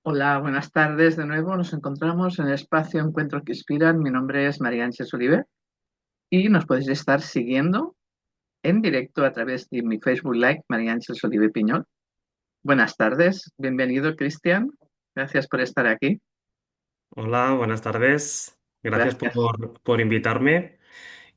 Hola, buenas tardes de nuevo. Nos encontramos en el espacio Encuentro que Inspiran. Mi nombre es María Ángeles Oliver y nos podéis estar siguiendo en directo a través de mi Facebook Live, María Ángeles Oliver Piñol. Buenas tardes, bienvenido, Cristian. Gracias por estar aquí. Hola, buenas tardes. Gracias Gracias. por invitarme.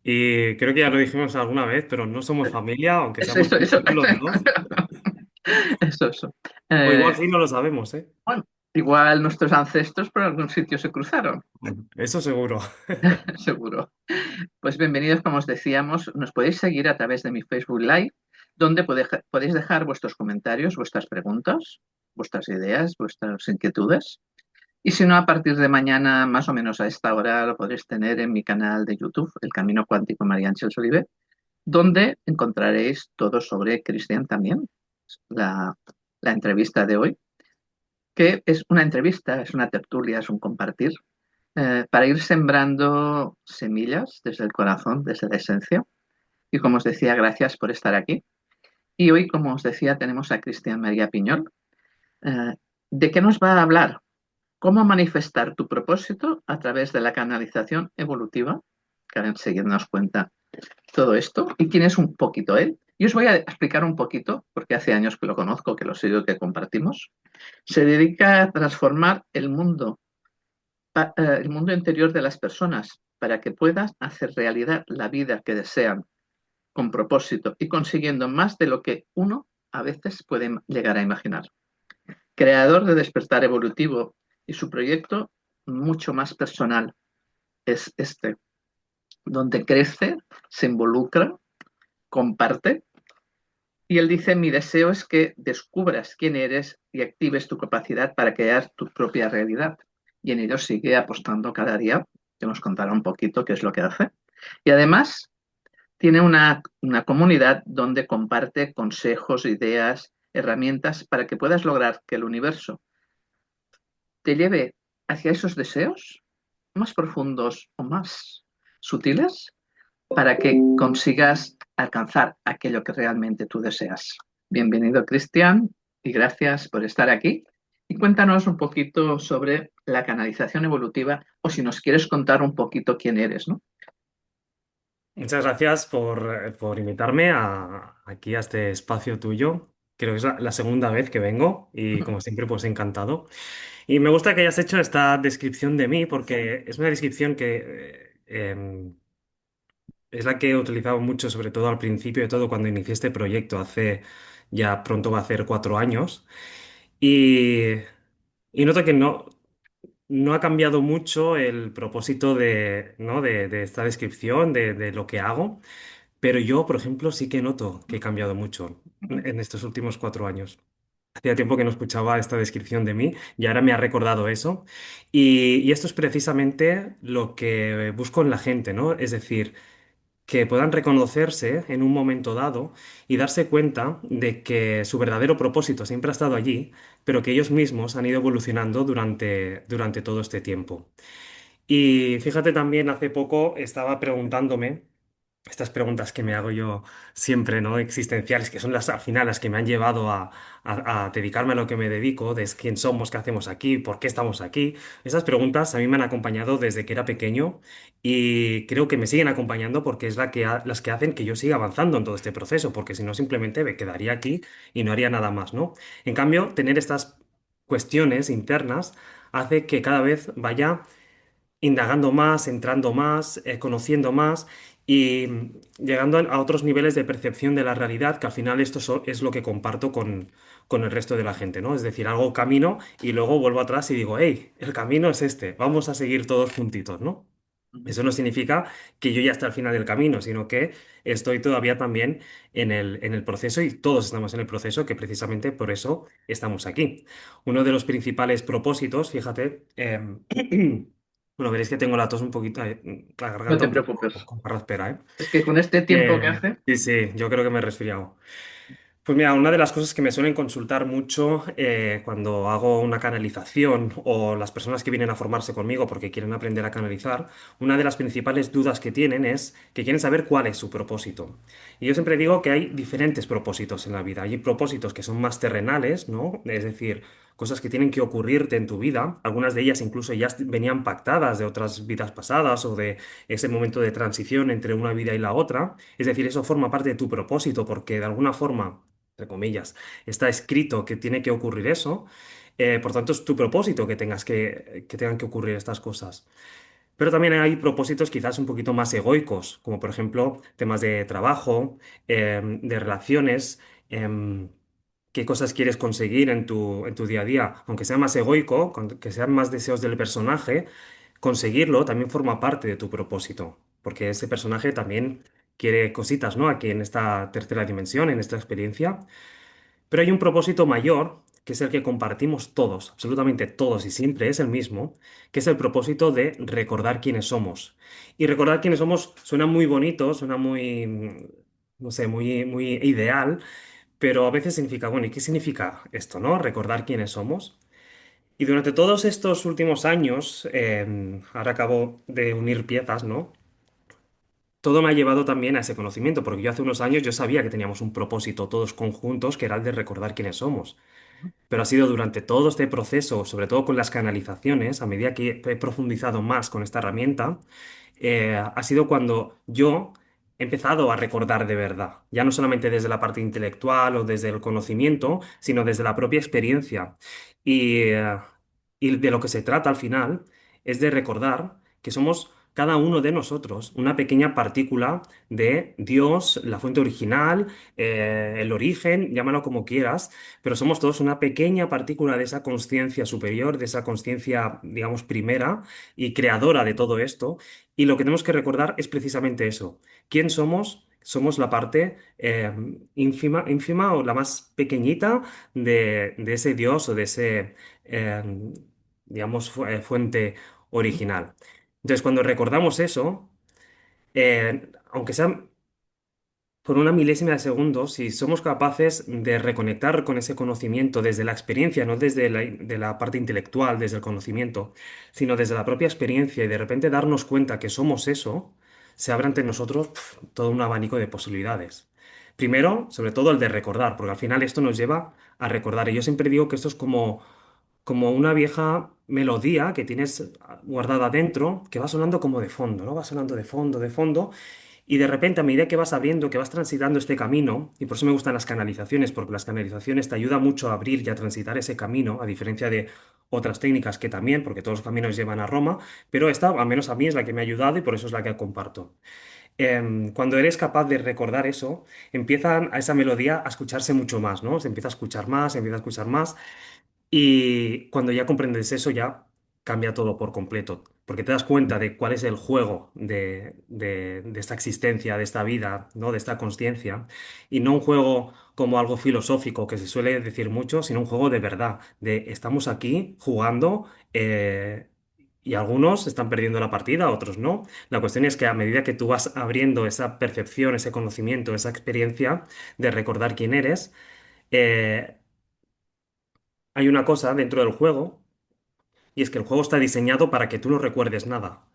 Y creo que ya lo dijimos alguna vez, pero no somos familia, aunque Eso, seamos eso, eso. discípulos de dos. Eso. O igual Eh, sí, no lo sabemos, ¿eh? bueno, igual nuestros ancestros por algún sitio se cruzaron, Bueno, eso seguro. seguro. Pues bienvenidos, como os decíamos, nos podéis seguir a través de mi Facebook Live, donde podéis dejar vuestros comentarios, vuestras preguntas, vuestras ideas, vuestras inquietudes. Y si no, a partir de mañana, más o menos a esta hora, lo podréis tener en mi canal de YouTube, El Camino Cuántico María Ángeles Oliver, donde encontraréis todo sobre Cristian también, la, la entrevista de hoy, que es una entrevista, es una tertulia, es un compartir, para ir sembrando semillas desde el corazón, desde la esencia. Y como os decía, gracias por estar aquí. Y hoy, como os decía, tenemos a Cristian María Piñol. Eh, ¿De qué nos va a hablar? ¿Cómo manifestar tu propósito a través de la canalización evolutiva? Que ahora enseguida nos cuenta todo esto. ¿Y quién es un poquito él? Y os voy a explicar un poquito, porque hace años que lo conozco, que lo sigo, que compartimos. Se dedica a transformar el mundo interior de las personas para que puedan hacer realidad la vida que desean con propósito y consiguiendo más de lo que uno a veces puede llegar a imaginar. Creador de Despertar Evolutivo y su proyecto mucho más personal es este, donde crece, se involucra, comparte y él dice, mi deseo es que descubras quién eres y actives tu capacidad para crear tu propia realidad. Y en ello sigue apostando cada día, que nos contará un poquito qué es lo que hace. Y además tiene una comunidad donde comparte consejos, ideas, herramientas para que puedas lograr que el universo te lleve hacia esos deseos más profundos o más sutiles para que consigas alcanzar aquello que realmente tú deseas. Bienvenido, Cristian, y gracias por estar aquí. Y cuéntanos un poquito sobre la canalización evolutiva o si nos quieres contar un poquito quién eres, ¿no? Muchas gracias por invitarme aquí a este espacio tuyo. Creo que es la segunda vez que vengo y como siempre pues encantado. Y me gusta que hayas hecho esta descripción de mí porque es una descripción que es la que he utilizado mucho, sobre todo al principio de todo, cuando inicié este proyecto, hace ya pronto va a hacer 4 años. Y, y noto que no ha cambiado mucho el propósito ¿no? de esta descripción, de lo que hago, pero yo, por ejemplo, sí que noto que he cambiado mucho en estos últimos 4 años. Hacía tiempo que no escuchaba esta descripción de mí y ahora me ha recordado eso. Y esto es precisamente lo que busco en la gente, ¿no? Es decir, que puedan reconocerse en un momento dado y darse cuenta de que su verdadero propósito siempre ha estado allí, pero que ellos mismos han ido evolucionando durante todo este tiempo. Y fíjate también, hace poco estaba preguntándome estas preguntas que me hago yo siempre, ¿no? Existenciales, que son las al final las que me han llevado a dedicarme a lo que me dedico, de quién somos, qué hacemos aquí, por qué estamos aquí. Esas preguntas a mí me han acompañado desde que era pequeño y creo que me siguen acompañando porque es las que hacen que yo siga avanzando en todo este proceso, porque si no simplemente me quedaría aquí y no haría nada más, ¿no? En cambio, tener estas cuestiones internas hace que cada vez vaya indagando más, entrando más, conociendo más y llegando a otros niveles de percepción de la realidad, que al final es lo que comparto con el resto de la gente, ¿no? Es decir, hago camino y luego vuelvo atrás y digo, hey, el camino es este, vamos a seguir todos juntitos, ¿no? Eso no significa que yo ya esté al final del camino, sino que estoy todavía también en el proceso y todos estamos en el proceso, que precisamente por eso estamos aquí. Uno de los principales propósitos, fíjate, bueno, veréis que tengo la tos un poquito, la No garganta te un preocupes. poco con carraspera, ¿eh? Es que con este tiempo que hace, Sí, sí, yo creo que me he resfriado. Pues mira, una de las cosas que me suelen consultar mucho cuando hago una canalización o las personas que vienen a formarse conmigo porque quieren aprender a canalizar, una de las principales dudas que tienen es que quieren saber cuál es su propósito. Y yo siempre digo que hay diferentes propósitos en la vida. Hay propósitos que son más terrenales, ¿no? Es decir, cosas que tienen que ocurrirte en tu vida. Algunas de ellas incluso ya venían pactadas de otras vidas pasadas o de ese momento de transición entre una vida y la otra. Es decir, eso forma parte de tu propósito porque de alguna forma, entre comillas, está escrito que tiene que ocurrir eso. Por tanto, es tu propósito que tengan que ocurrir estas cosas. Pero también hay propósitos quizás un poquito más egoicos, como por ejemplo temas de trabajo, de relaciones, qué cosas quieres conseguir en tu día a día. Aunque sea más egoico, que sean más deseos del personaje, conseguirlo también forma parte de tu propósito, porque ese personaje también quiere cositas, ¿no? Aquí en esta tercera dimensión, en esta experiencia. Pero hay un propósito mayor, que es el que compartimos todos, absolutamente todos, y siempre es el mismo, que es el propósito de recordar quiénes somos. Y recordar quiénes somos suena muy bonito, suena muy, no sé, muy ideal, pero a veces significa, bueno, ¿y qué significa esto, no? Recordar quiénes somos. Y durante todos estos últimos años, ahora acabo de unir piezas, ¿no? Todo me ha llevado también a ese conocimiento, porque yo hace unos años yo sabía que teníamos un propósito todos conjuntos, que era el de recordar quiénes somos. Pero ha sido durante todo este proceso, sobre todo con las canalizaciones, a medida que he profundizado más con esta herramienta, ha sido cuando yo he empezado a recordar de verdad, ya no solamente desde la parte intelectual o desde el conocimiento, sino desde la propia experiencia. Y, eh, y de lo que se trata al final es de recordar que somos cada uno de nosotros una pequeña partícula de Dios, la fuente original, el origen, llámalo como quieras, pero somos todos una pequeña partícula de esa conciencia superior, de esa conciencia, digamos, primera y creadora de todo esto. Y lo que tenemos que recordar es precisamente eso. ¿Quién somos? Somos la parte ínfima o la más pequeñita de ese Dios o de ese, eh, digamos, fuente original. Entonces, cuando recordamos eso, aunque sea por una milésima de segundo, si somos capaces de reconectar con ese conocimiento desde la experiencia, no desde de la parte intelectual, desde el conocimiento, sino desde la propia experiencia y de repente darnos cuenta que somos eso, se abre ante nosotros todo un abanico de posibilidades. Primero, sobre todo el de recordar, porque al final esto nos lleva a recordar. Y yo siempre digo que esto es como una vieja melodía que tienes guardada dentro, que va sonando como de fondo, ¿no? Va sonando de fondo, y de repente, a medida que vas abriendo, que vas transitando este camino, y por eso me gustan las canalizaciones, porque las canalizaciones te ayudan mucho a abrir y a transitar ese camino, a diferencia de otras técnicas que también, porque todos los caminos llevan a Roma, pero esta, al menos a mí, es la que me ha ayudado y por eso es la que comparto. Cuando eres capaz de recordar eso, empiezan a esa melodía a escucharse mucho más, ¿no? Se empieza a escuchar más, se empieza a escuchar más. Y cuando ya comprendes eso, ya cambia todo por completo, porque te das cuenta de cuál es el juego de esta existencia, de esta vida, ¿no? De esta consciencia, y no un juego como algo filosófico que se suele decir mucho, sino un juego de verdad, de estamos aquí jugando. Y algunos están perdiendo la partida, otros no. La cuestión es que a medida que tú vas abriendo esa percepción, ese conocimiento, esa experiencia de recordar quién eres, eh, hay una cosa dentro del juego y es que el juego está diseñado para que tú no recuerdes nada.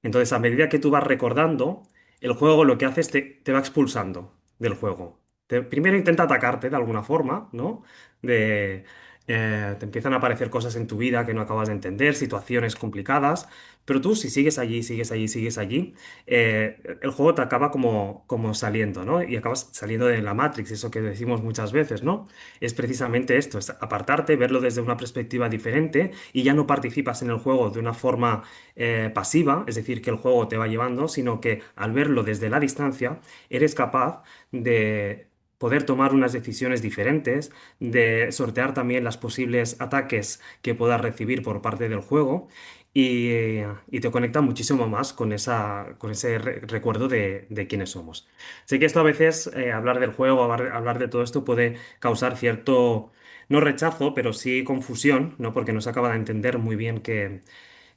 Entonces, a medida que tú vas recordando, el juego lo que hace es te va expulsando del juego. Primero intenta atacarte de alguna forma, ¿no? Te empiezan a aparecer cosas en tu vida que no acabas de entender, situaciones complicadas, pero tú si sigues allí, sigues allí, sigues allí, el juego te acaba como saliendo, ¿no? Y acabas saliendo de la Matrix, eso que decimos muchas veces, ¿no? Es precisamente esto, es apartarte, verlo desde una perspectiva diferente y ya no participas en el juego de una forma pasiva, es decir, que el juego te va llevando, sino que al verlo desde la distancia, eres capaz de poder tomar unas decisiones diferentes, de sortear también los posibles ataques que puedas recibir por parte del juego. Y te conecta muchísimo más con ese recuerdo de quiénes somos. Sé que esto a veces, hablar del juego, hablar de todo esto puede causar cierto, no rechazo, pero sí confusión, ¿no? Porque no se acaba de entender muy bien qué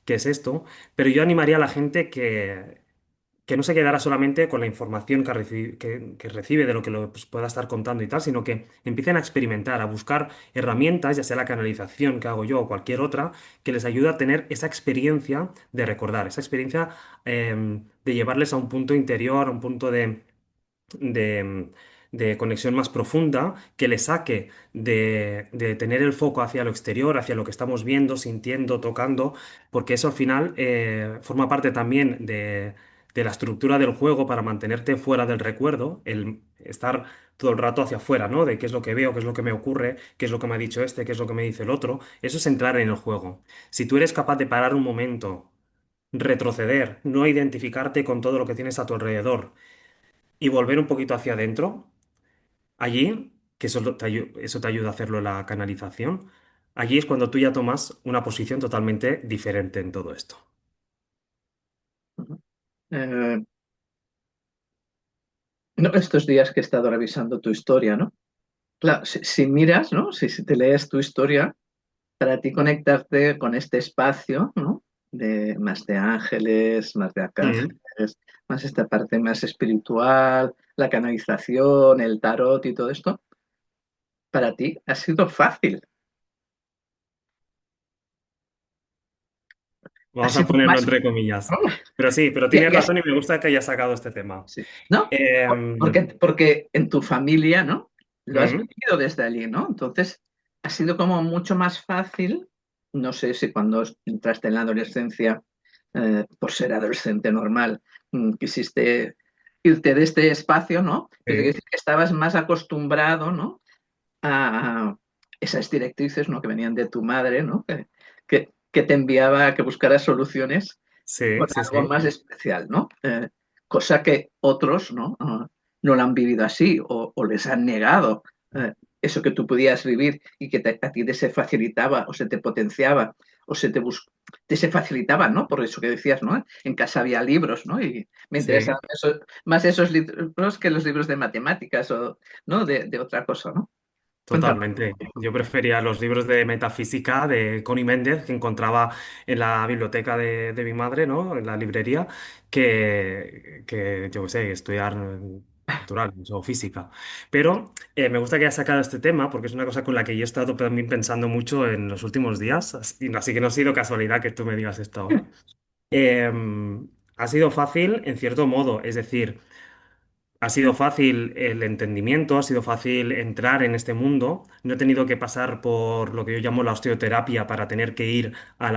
es esto, pero yo animaría a la gente que no se quedara solamente con la información que recibe de lo que pues, pueda estar contando y tal, sino que empiecen a experimentar, a buscar herramientas, ya sea la canalización que hago yo o cualquier otra, que les ayude a tener esa experiencia de recordar, esa experiencia de llevarles a un punto interior, a un punto de, de conexión más profunda, que le saque de tener el foco hacia lo exterior, hacia lo que estamos viendo, sintiendo, tocando, porque eso al final forma parte también de la estructura del juego para mantenerte fuera del recuerdo, el estar todo el rato hacia afuera, ¿no? De qué es lo que veo, qué es lo que me ocurre, qué es lo que me ha dicho este, qué es lo que me dice el otro. Eso es entrar en el juego. Si tú eres capaz de parar un momento, retroceder, no identificarte con todo lo que tienes a tu alrededor y volver un poquito hacia adentro, allí, que eso te ayuda a hacerlo la canalización, allí es cuando tú ya tomas una posición totalmente diferente en todo esto. Eh, no, estos días que he estado revisando tu historia, ¿no? Claro, si miras, ¿no? Si te lees tu historia, para ti conectarte con este espacio, ¿no? De más de ángeles, más de Mm. arcángeles, más esta parte más espiritual, la canalización, el tarot y todo esto, para ti ha sido fácil. Ha Vamos a sido ponerlo más, entre comillas. ¿no? Pero sí, pero Ya, tienes ya razón y me gusta que hayas sacado este tema. sí. ¿No? Em, Porque en tu familia, ¿no? Lo has mm, vivido desde allí, ¿no? Entonces, ha sido como mucho más fácil, no sé si cuando entraste en la adolescencia, por ser adolescente normal, quisiste irte de este espacio, ¿no? Pero quiere sí, decir que estabas más acostumbrado, ¿no? A esas directrices, ¿no? Que venían de tu madre, ¿no? Que te enviaba a que buscaras soluciones sí, con sí, algo sí. más especial, ¿no? Cosa que otros, ¿no? No lo han vivido así o les han negado eso que tú podías vivir y que a ti te se facilitaba o se te potenciaba o te se facilitaba, ¿no? Por eso que decías, ¿no? En casa había libros, ¿no? Y me interesaban Sí. más esos libros que los libros de matemáticas o, ¿no? De otra cosa, ¿no? Cuéntame. Totalmente. Yo prefería los libros de metafísica de Connie Méndez que encontraba en la biblioteca de mi madre, ¿no? En la librería, que yo qué sé, estudiar naturales o física. Pero me gusta que hayas sacado este tema porque es una cosa con la que yo he estado también pensando mucho en los últimos días, así que no ha sido casualidad que tú me digas esto ahora. Ha sido fácil en cierto modo, es decir, ha sido fácil el entendimiento, ha sido fácil entrar en este mundo. No he tenido que pasar por lo que yo llamo la osteoterapia para tener que ir a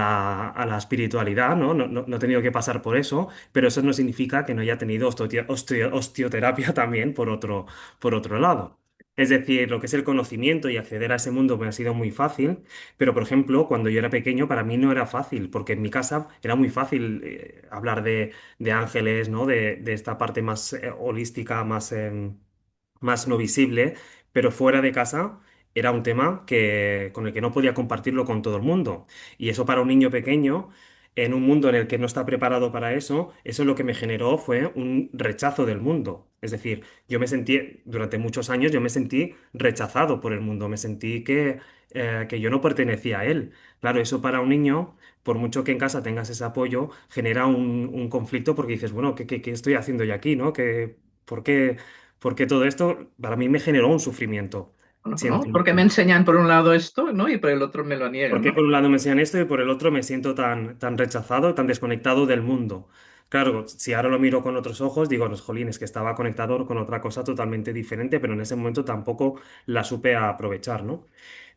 la espiritualidad, ¿no? No he tenido que pasar por eso, pero eso no significa que no haya tenido osteoterapia también por otro lado. Es decir, lo que es el conocimiento y acceder a ese mundo me ha sido muy fácil, pero por ejemplo, cuando yo era pequeño para mí no era fácil, porque en mi casa era muy fácil hablar de ángeles, ¿no? De esta parte más holística, más no visible, pero fuera de casa era un tema con el que no podía compartirlo con todo el mundo. Y eso para un niño pequeño, en un mundo en el que no está preparado para eso lo que me generó fue un rechazo del mundo. Es decir, durante muchos años yo me sentí rechazado por el mundo, me sentí que yo no pertenecía a él. Claro, eso para un niño por mucho que en casa tengas ese apoyo, genera un conflicto porque dices, bueno, ¿qué estoy haciendo yo aquí, ¿no? ¿Por qué, por qué todo esto? Para mí me generó un sufrimiento, ¿No? siento ¿No? yo. Porque me enseñan por un lado esto, ¿no? Y por el otro me lo ¿Por niegan, qué ¿no? por un lado me enseñan esto y por el otro me siento tan rechazado, tan desconectado del mundo? Claro, si ahora lo miro con otros ojos, digo, los jolines, que estaba conectado con otra cosa totalmente diferente, pero en ese momento tampoco la supe aprovechar, ¿no?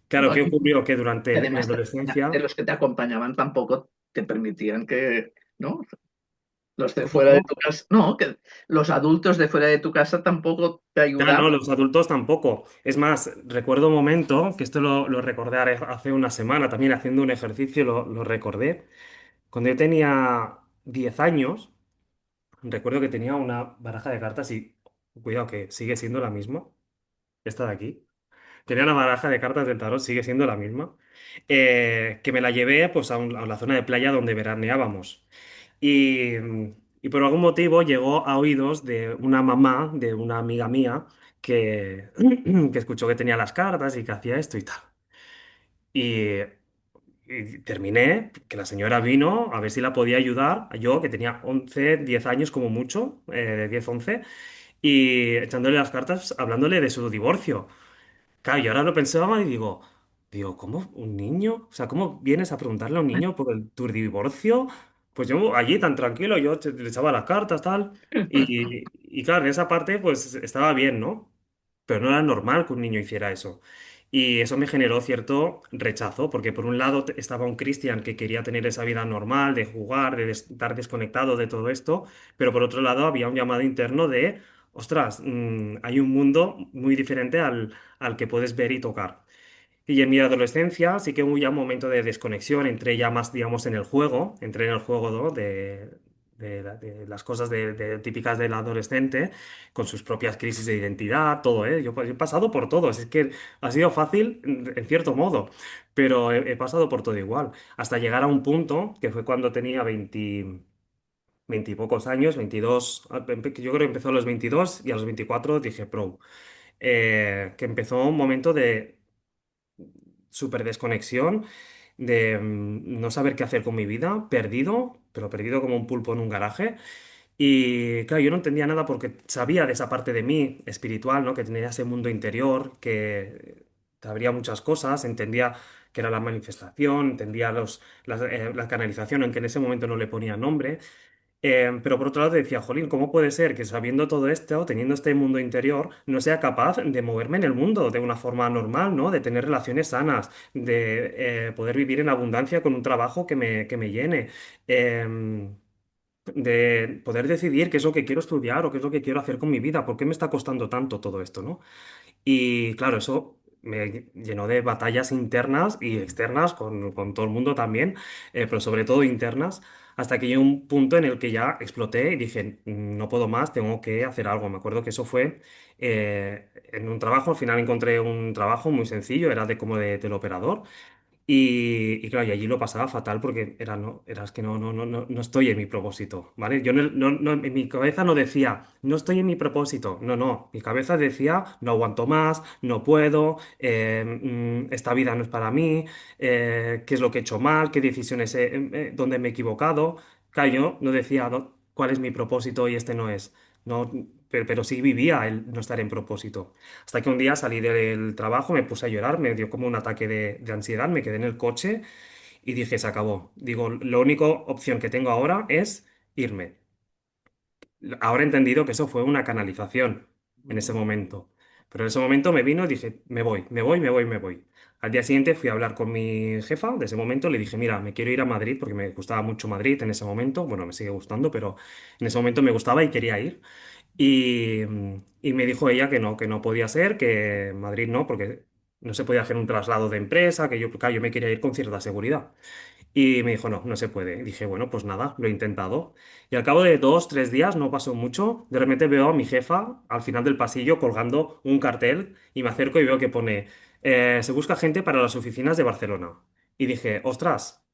Claro, ¿No? ¿qué Y ocurrió? Que durante mi además, de adolescencia, los que te acompañaban tampoco te permitían que, ¿no? Los de ¿cómo, fuera de cómo? tu casa, no, que los adultos de fuera de tu casa tampoco te Ya ayudaban. no, los adultos tampoco. Es más, recuerdo un momento, que esto lo recordé hace una semana, también haciendo un ejercicio lo recordé. Cuando yo tenía 10 años, recuerdo que tenía una baraja de cartas y, cuidado, que sigue siendo la misma, esta de aquí. Tenía una baraja de cartas del tarot, sigue siendo la misma, que me la llevé pues, a la zona de playa donde veraneábamos. Y, y por algún motivo llegó a oídos de una mamá, de una amiga mía, que, que escuchó que tenía las cartas y que hacía esto y tal. Y, y terminé, que la señora vino a ver si la podía ayudar, yo que tenía 11 10 años como mucho, 10 11 y echándole las cartas, hablándole de su divorcio. Claro, y ahora lo pensaba y digo, ¿cómo un niño? O sea, ¿cómo vienes a preguntarle a un niño por tu divorcio? Pues yo allí tan tranquilo, le echaba las cartas, tal. Y claro, en esa parte pues estaba bien, ¿no? pero no era normal que un niño hiciera eso. Y eso me generó cierto rechazo, porque por un lado estaba un Cristian que quería tener esa vida normal, de jugar, de estar desconectado de todo esto, pero por otro lado había un llamado interno de, ostras, hay un mundo muy diferente al que puedes ver y tocar. Y en mi adolescencia sí que hubo ya un momento de desconexión, entré ya más, digamos, en el juego, entré en el juego, ¿no? de las cosas típicas del adolescente, con sus propias crisis de identidad, todo, ¿eh? Yo he pasado por todo, es que ha sido fácil en cierto modo, pero he pasado por todo igual, hasta llegar a un punto que fue cuando tenía 20 y pocos años, 22, yo creo que empezó a los 22 y a los 24 dije, pro, que empezó un momento de súper desconexión, de no saber qué hacer con mi vida, perdido, pero perdido como un pulpo en un garaje. Y claro, yo no entendía nada porque sabía de esa parte de mí espiritual, ¿no? Que tenía ese mundo interior, que habría muchas cosas, entendía que era la manifestación, entendía la canalización, aunque en ese momento no le ponía nombre. Pero por otro lado decía, Jolín, ¿cómo puede ser que sabiendo todo esto, teniendo este mundo interior, no sea capaz de moverme en el mundo de una forma normal, ¿no? De tener relaciones sanas, de poder vivir en abundancia con un trabajo que me llene, de poder decidir qué es lo que quiero estudiar o qué es lo que quiero hacer con mi vida? ¿Por qué me está costando tanto todo esto, ¿no? Y claro, eso me llenó de batallas internas y externas con todo el mundo también, pero sobre todo internas, hasta que llegó un punto en el que ya exploté y dije, no puedo más, tengo que hacer algo". Me acuerdo que eso fue en un trabajo, al final encontré un trabajo muy sencillo, era de como de teleoperador. Y claro, y allí lo pasaba fatal porque es que no estoy en mi propósito, ¿vale? Yo en mi cabeza no decía, no estoy en mi propósito, no, mi cabeza decía, no aguanto más, no puedo, esta vida no es para mí, qué es lo que he hecho mal, qué decisiones, dónde me he equivocado. Claro, yo no decía cuál es mi propósito y este no es, no, pero sí vivía el no estar en propósito. Hasta que un día salí del trabajo, me puse a llorar, me dio como un ataque de ansiedad, me quedé en el coche y dije, se acabó. Digo, la única opción que tengo ahora es irme. Ahora he entendido que eso fue una canalización en ese momento. Pero en ese momento me vino y dije, me voy, me voy, me voy, me voy. Al día siguiente fui a hablar con mi jefa de ese momento, le dije, mira, me quiero ir a Madrid porque me gustaba mucho Madrid en ese momento. Bueno, me sigue gustando, pero en ese momento me gustaba y quería ir. Y, y me dijo ella que no podía ser, que en Madrid no, porque no se podía hacer un traslado de empresa, que yo, claro, yo me quería ir con cierta seguridad. Y me dijo, no, no se puede. Y dije, bueno, pues nada, lo he intentado. Y al cabo de 2, 3 días, no pasó mucho, de repente veo a mi jefa al final del pasillo colgando un cartel y me acerco y veo que pone, se busca gente para las oficinas de Barcelona. Y dije, ostras.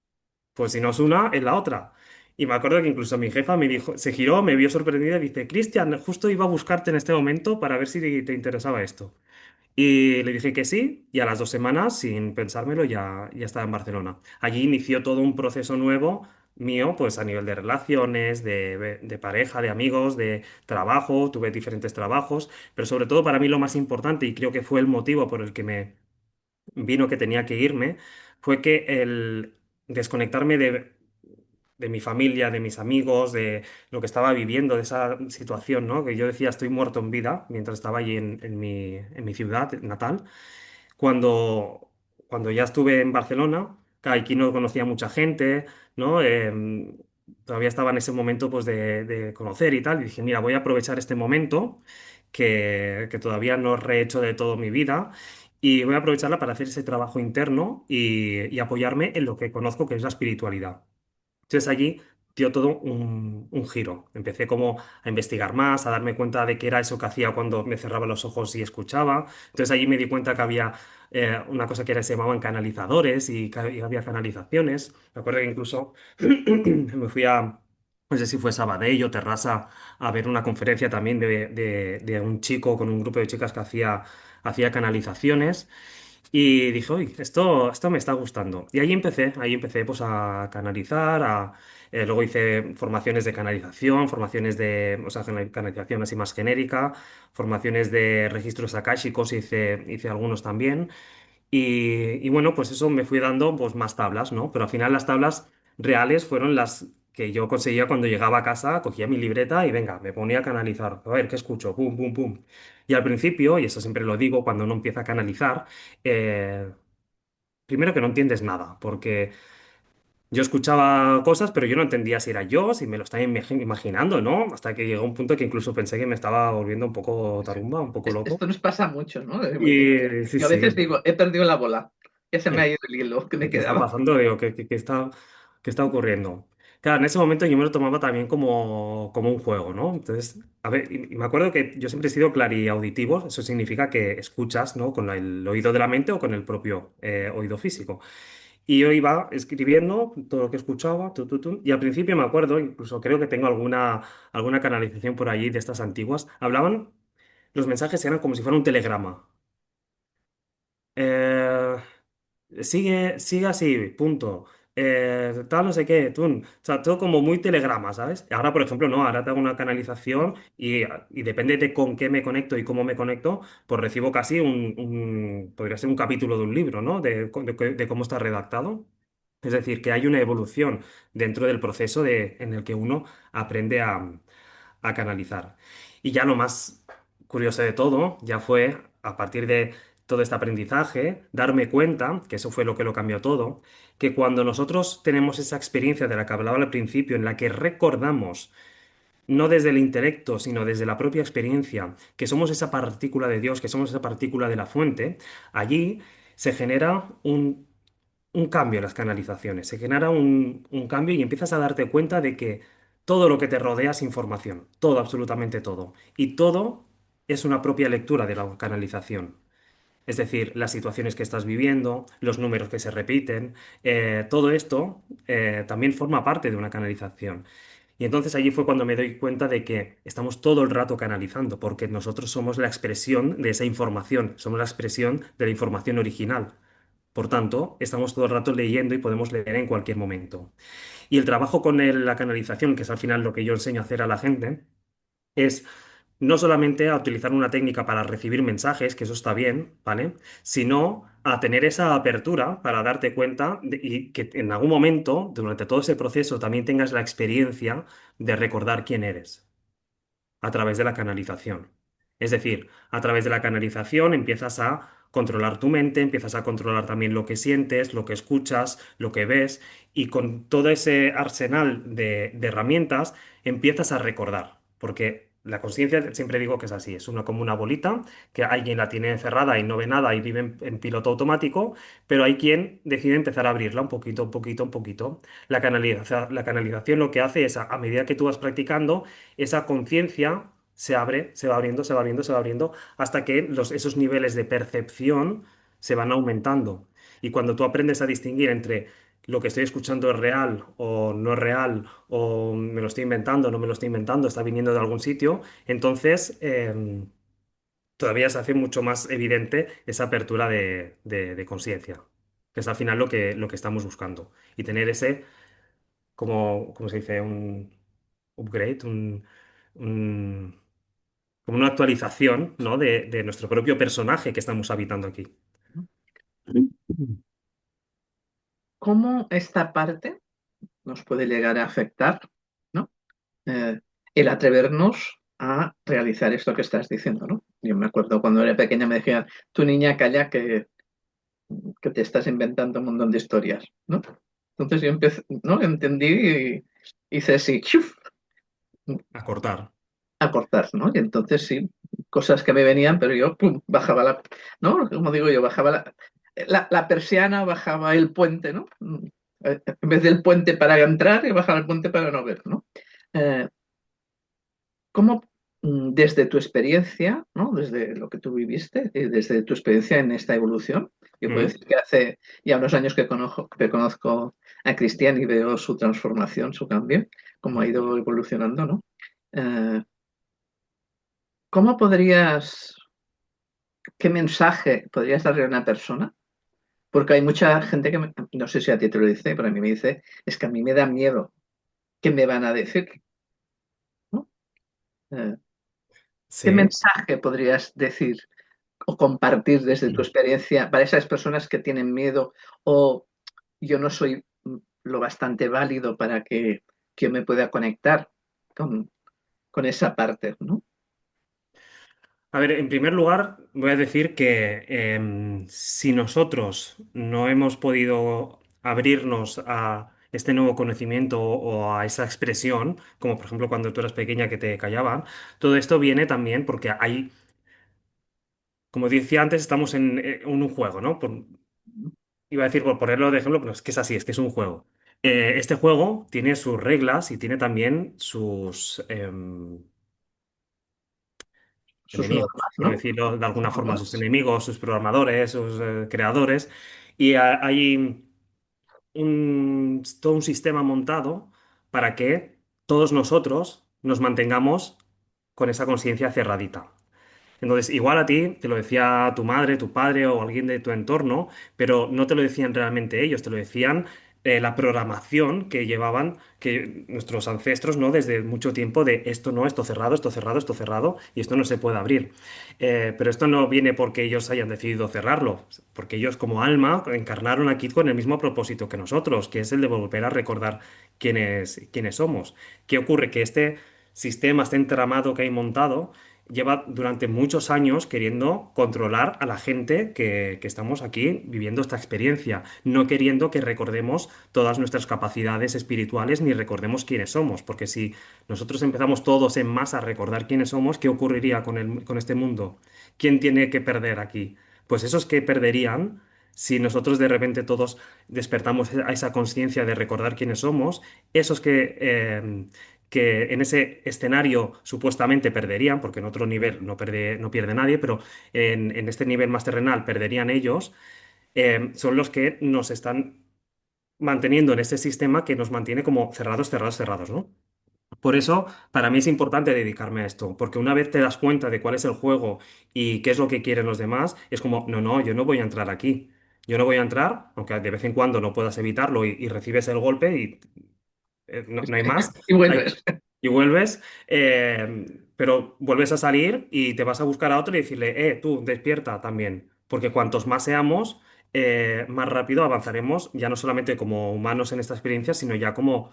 Pues si no es una, es la otra. Y me acuerdo que incluso mi jefa me dijo, se giró, me vio sorprendida y dice, Cristian, justo iba a buscarte en este momento para ver si te interesaba esto. Y le dije que sí, y a las 2 semanas, sin pensármelo, ya estaba en Barcelona. Allí inició todo un proceso nuevo mío, pues a nivel de relaciones, de pareja, de amigos, de trabajo, tuve diferentes trabajos, pero sobre todo para mí lo más importante, y creo que fue el motivo por el que me vino que tenía que irme, fue que el desconectarme de mi familia, de mis amigos, de lo que estaba viviendo, de esa situación, ¿no? Que yo decía, estoy muerto en vida, mientras estaba allí en mi ciudad natal. Cuando ya estuve en Barcelona, claro, aquí no conocía mucha gente, ¿no? Todavía estaba en ese momento pues, de conocer y tal, y dije, mira, voy a aprovechar este momento que todavía no he rehecho de todo mi vida, y voy a aprovecharla para hacer ese trabajo interno y apoyarme en lo que conozco, que es la espiritualidad. Entonces allí dio todo un giro. Empecé como a investigar más, a darme cuenta de qué era eso que hacía cuando me cerraba los ojos y escuchaba. Entonces allí me di cuenta que había una cosa que se llamaban canalizadores y había canalizaciones. Me acuerdo que incluso me fui no sé si fue Sabadell o Terrassa, a ver una conferencia también de un chico con un grupo de chicas que hacía canalizaciones. Y dije, uy, esto me está gustando. Y ahí empecé pues a canalizar, luego hice formaciones de canalización, formaciones o sea, canalización así más genérica, formaciones de registros akáshicos, hice algunos también. Y bueno, pues eso me fui dando pues más tablas, ¿no? Pero al final las tablas reales fueron las que yo conseguía cuando llegaba a casa, cogía mi libreta y venga, me ponía a canalizar. A ver, ¿qué escucho? Pum, pum, pum. Y al principio, y eso siempre lo digo cuando uno empieza a canalizar, eh, primero que no entiendes nada, porque yo escuchaba cosas, pero yo no entendía si era yo, si me lo estaba imaginando, ¿no? Hasta que llegó un punto que incluso pensé que me estaba volviendo un poco tarumba, un poco loco. Esto nos pasa mucho, ¿no? Y sí, Yo a veces sí. digo, he perdido la bola, ya se me ha ¿Qué, ido el hilo que me qué está quedaba. pasando? Digo, qué está ocurriendo? Claro, en ese momento yo me lo tomaba también como un juego, ¿no? Entonces, a ver, y me acuerdo que yo siempre he sido clariauditivo, eso significa que escuchas, ¿no? Con el oído de la mente o con el propio oído físico. Y yo iba escribiendo todo lo que escuchaba, y al principio me acuerdo, incluso creo que tengo alguna canalización por allí de estas antiguas, hablaban, los mensajes eran como si fuera un telegrama. Eh, sigue así, punto. Tal, no sé qué, o sea, todo como muy telegrama, ¿sabes? Ahora, por ejemplo, no, ahora te hago una canalización y depende de con qué me conecto y cómo me conecto, pues recibo casi podría ser un capítulo de un libro, ¿no? De cómo está redactado. Es decir, que hay una evolución dentro del proceso en el que uno aprende a canalizar. Y ya lo más curioso de todo, ya fue a partir de todo este aprendizaje, darme cuenta, que eso fue lo que lo cambió todo, que cuando nosotros tenemos esa experiencia de la que hablaba al principio, en la que recordamos, no desde el intelecto, sino desde la propia experiencia, que somos esa partícula de Dios, que somos esa partícula de la fuente, allí se genera un cambio en las canalizaciones, se genera un cambio y empiezas a darte cuenta de que todo lo que te rodea es información, todo, absolutamente todo. Y todo es una propia lectura de la canalización. Es decir, las situaciones que estás viviendo, los números que se repiten, todo esto también forma parte de una canalización. Y entonces allí fue cuando me doy cuenta de que estamos todo el rato canalizando, porque nosotros somos la expresión de esa información, somos la expresión de la información original. Por tanto, estamos todo el rato leyendo y podemos leer en cualquier momento. Y el trabajo con la canalización, que es al final lo que yo enseño a hacer a la gente, es no solamente a utilizar una técnica para recibir mensajes, que eso está bien, ¿vale? Sino a tener esa apertura para darte cuenta y que en algún momento, durante todo ese proceso, también tengas la experiencia de recordar quién eres a través de la canalización. Es decir, a través de la canalización empiezas a controlar tu mente, empiezas a controlar también lo que sientes, lo que escuchas, lo que ves, y con todo ese arsenal de herramientas empiezas a recordar, porque la conciencia siempre digo que es así, es una como una bolita que alguien la tiene encerrada y no ve nada y vive en piloto automático, pero hay quien decide empezar a abrirla un poquito, un poquito, un poquito. La canalización lo que hace es, a medida que tú vas practicando, esa conciencia se abre, se va abriendo, se va abriendo, se va abriendo, hasta que esos niveles de percepción se van aumentando. Y cuando tú aprendes a distinguir entre lo que estoy escuchando es real o no es real, o me lo estoy inventando, no me lo estoy inventando, está viniendo de algún sitio, entonces todavía se hace mucho más evidente esa apertura de conciencia, que es al final lo que estamos buscando. Y tener ese, como se dice, un upgrade, un- como una actualización, ¿no? de nuestro propio personaje que estamos habitando aquí. ¿Cómo esta parte nos puede llegar a afectar, ¿no? El atrevernos a realizar esto que estás diciendo, ¿no? Yo me acuerdo cuando era pequeña me decían, tu niña calla que te estás inventando un montón de historias, ¿no? Entonces yo empecé, ¿no? Entendí y hice así, ¡chuf! A cortar. A cortar, ¿no? Y entonces sí, cosas que me venían, pero yo pum, bajaba ¿no? Como digo yo, bajaba la persiana, bajaba el puente, ¿no? En vez del puente para entrar, y bajaba el puente para no ver, ¿no? Eh, ¿Cómo desde tu experiencia, ¿no? Desde lo que tú viviste, desde tu experiencia en esta evolución, yo puedo Mm. decir que hace ya unos años que conozco a Cristian y veo su transformación, su cambio, cómo ha ido evolucionando, ¿no? Eh, ¿Cómo qué mensaje podrías darle a una persona? Porque hay mucha gente que, no sé si a ti te lo dice, pero a mí me dice, es que a mí me da miedo, ¿qué me van a decir? ¿No? Eh, ¿Qué Sí. mensaje podrías decir o compartir desde tu experiencia para esas personas que tienen miedo o yo no soy lo bastante válido para que que me pueda conectar con, con esa parte, ¿no? A ver, en primer lugar, voy a decir que si nosotros no hemos podido abrirnos a este nuevo conocimiento o a esa expresión, como por ejemplo cuando tú eras pequeña que te callaban, todo esto viene también porque hay, como decía antes, estamos en un juego, ¿no? Iba a decir por ponerlo de ejemplo, pero es que es así, es que es un juego. Este juego tiene sus reglas y tiene también sus Sus enemigos, normas, por ¿no? decirlo de Sus alguna forma, sus normas. enemigos, sus programadores, sus creadores. Y hay todo un sistema montado para que todos nosotros nos mantengamos con esa conciencia cerradita. Entonces, igual a ti te lo decía tu madre, tu padre o alguien de tu entorno, pero no te lo decían realmente ellos, te lo decían la programación que llevaban que nuestros ancestros, ¿no? Desde mucho tiempo de esto no, esto cerrado, esto cerrado, esto cerrado y esto no se puede abrir. Pero esto no viene porque ellos hayan decidido cerrarlo, porque ellos como alma encarnaron aquí con el mismo propósito que nosotros, que es el de volver a recordar quiénes somos. ¿Qué ocurre? Que este sistema, este entramado que hay montado, lleva durante muchos años queriendo controlar a la gente que estamos aquí viviendo esta experiencia, no queriendo que recordemos todas nuestras capacidades espirituales ni recordemos quiénes somos, porque si nosotros empezamos todos en masa a recordar quiénes somos, ¿qué ocurriría con este mundo? ¿Quién tiene que perder aquí? Pues esos que perderían. Si nosotros de repente todos despertamos a esa conciencia de recordar quiénes somos, esos que en ese escenario supuestamente perderían, porque en otro nivel no pierde nadie, pero en este nivel más terrenal perderían ellos, son los que nos están manteniendo en este sistema que nos mantiene como cerrados, cerrados, cerrados, ¿no? Por eso, para mí es importante dedicarme a esto, porque una vez te das cuenta de cuál es el juego y qué es lo que quieren los demás, es como, no, no, yo no voy a entrar aquí. Yo no voy a entrar, aunque de vez en cuando no puedas evitarlo y recibes el golpe y no hay más. Y Hay- vuelves. y vuelves, pero vuelves a salir y te vas a buscar a otro y decirle, tú, despierta también. Porque cuantos más seamos, más rápido avanzaremos, ya no solamente como humanos en esta experiencia, sino ya como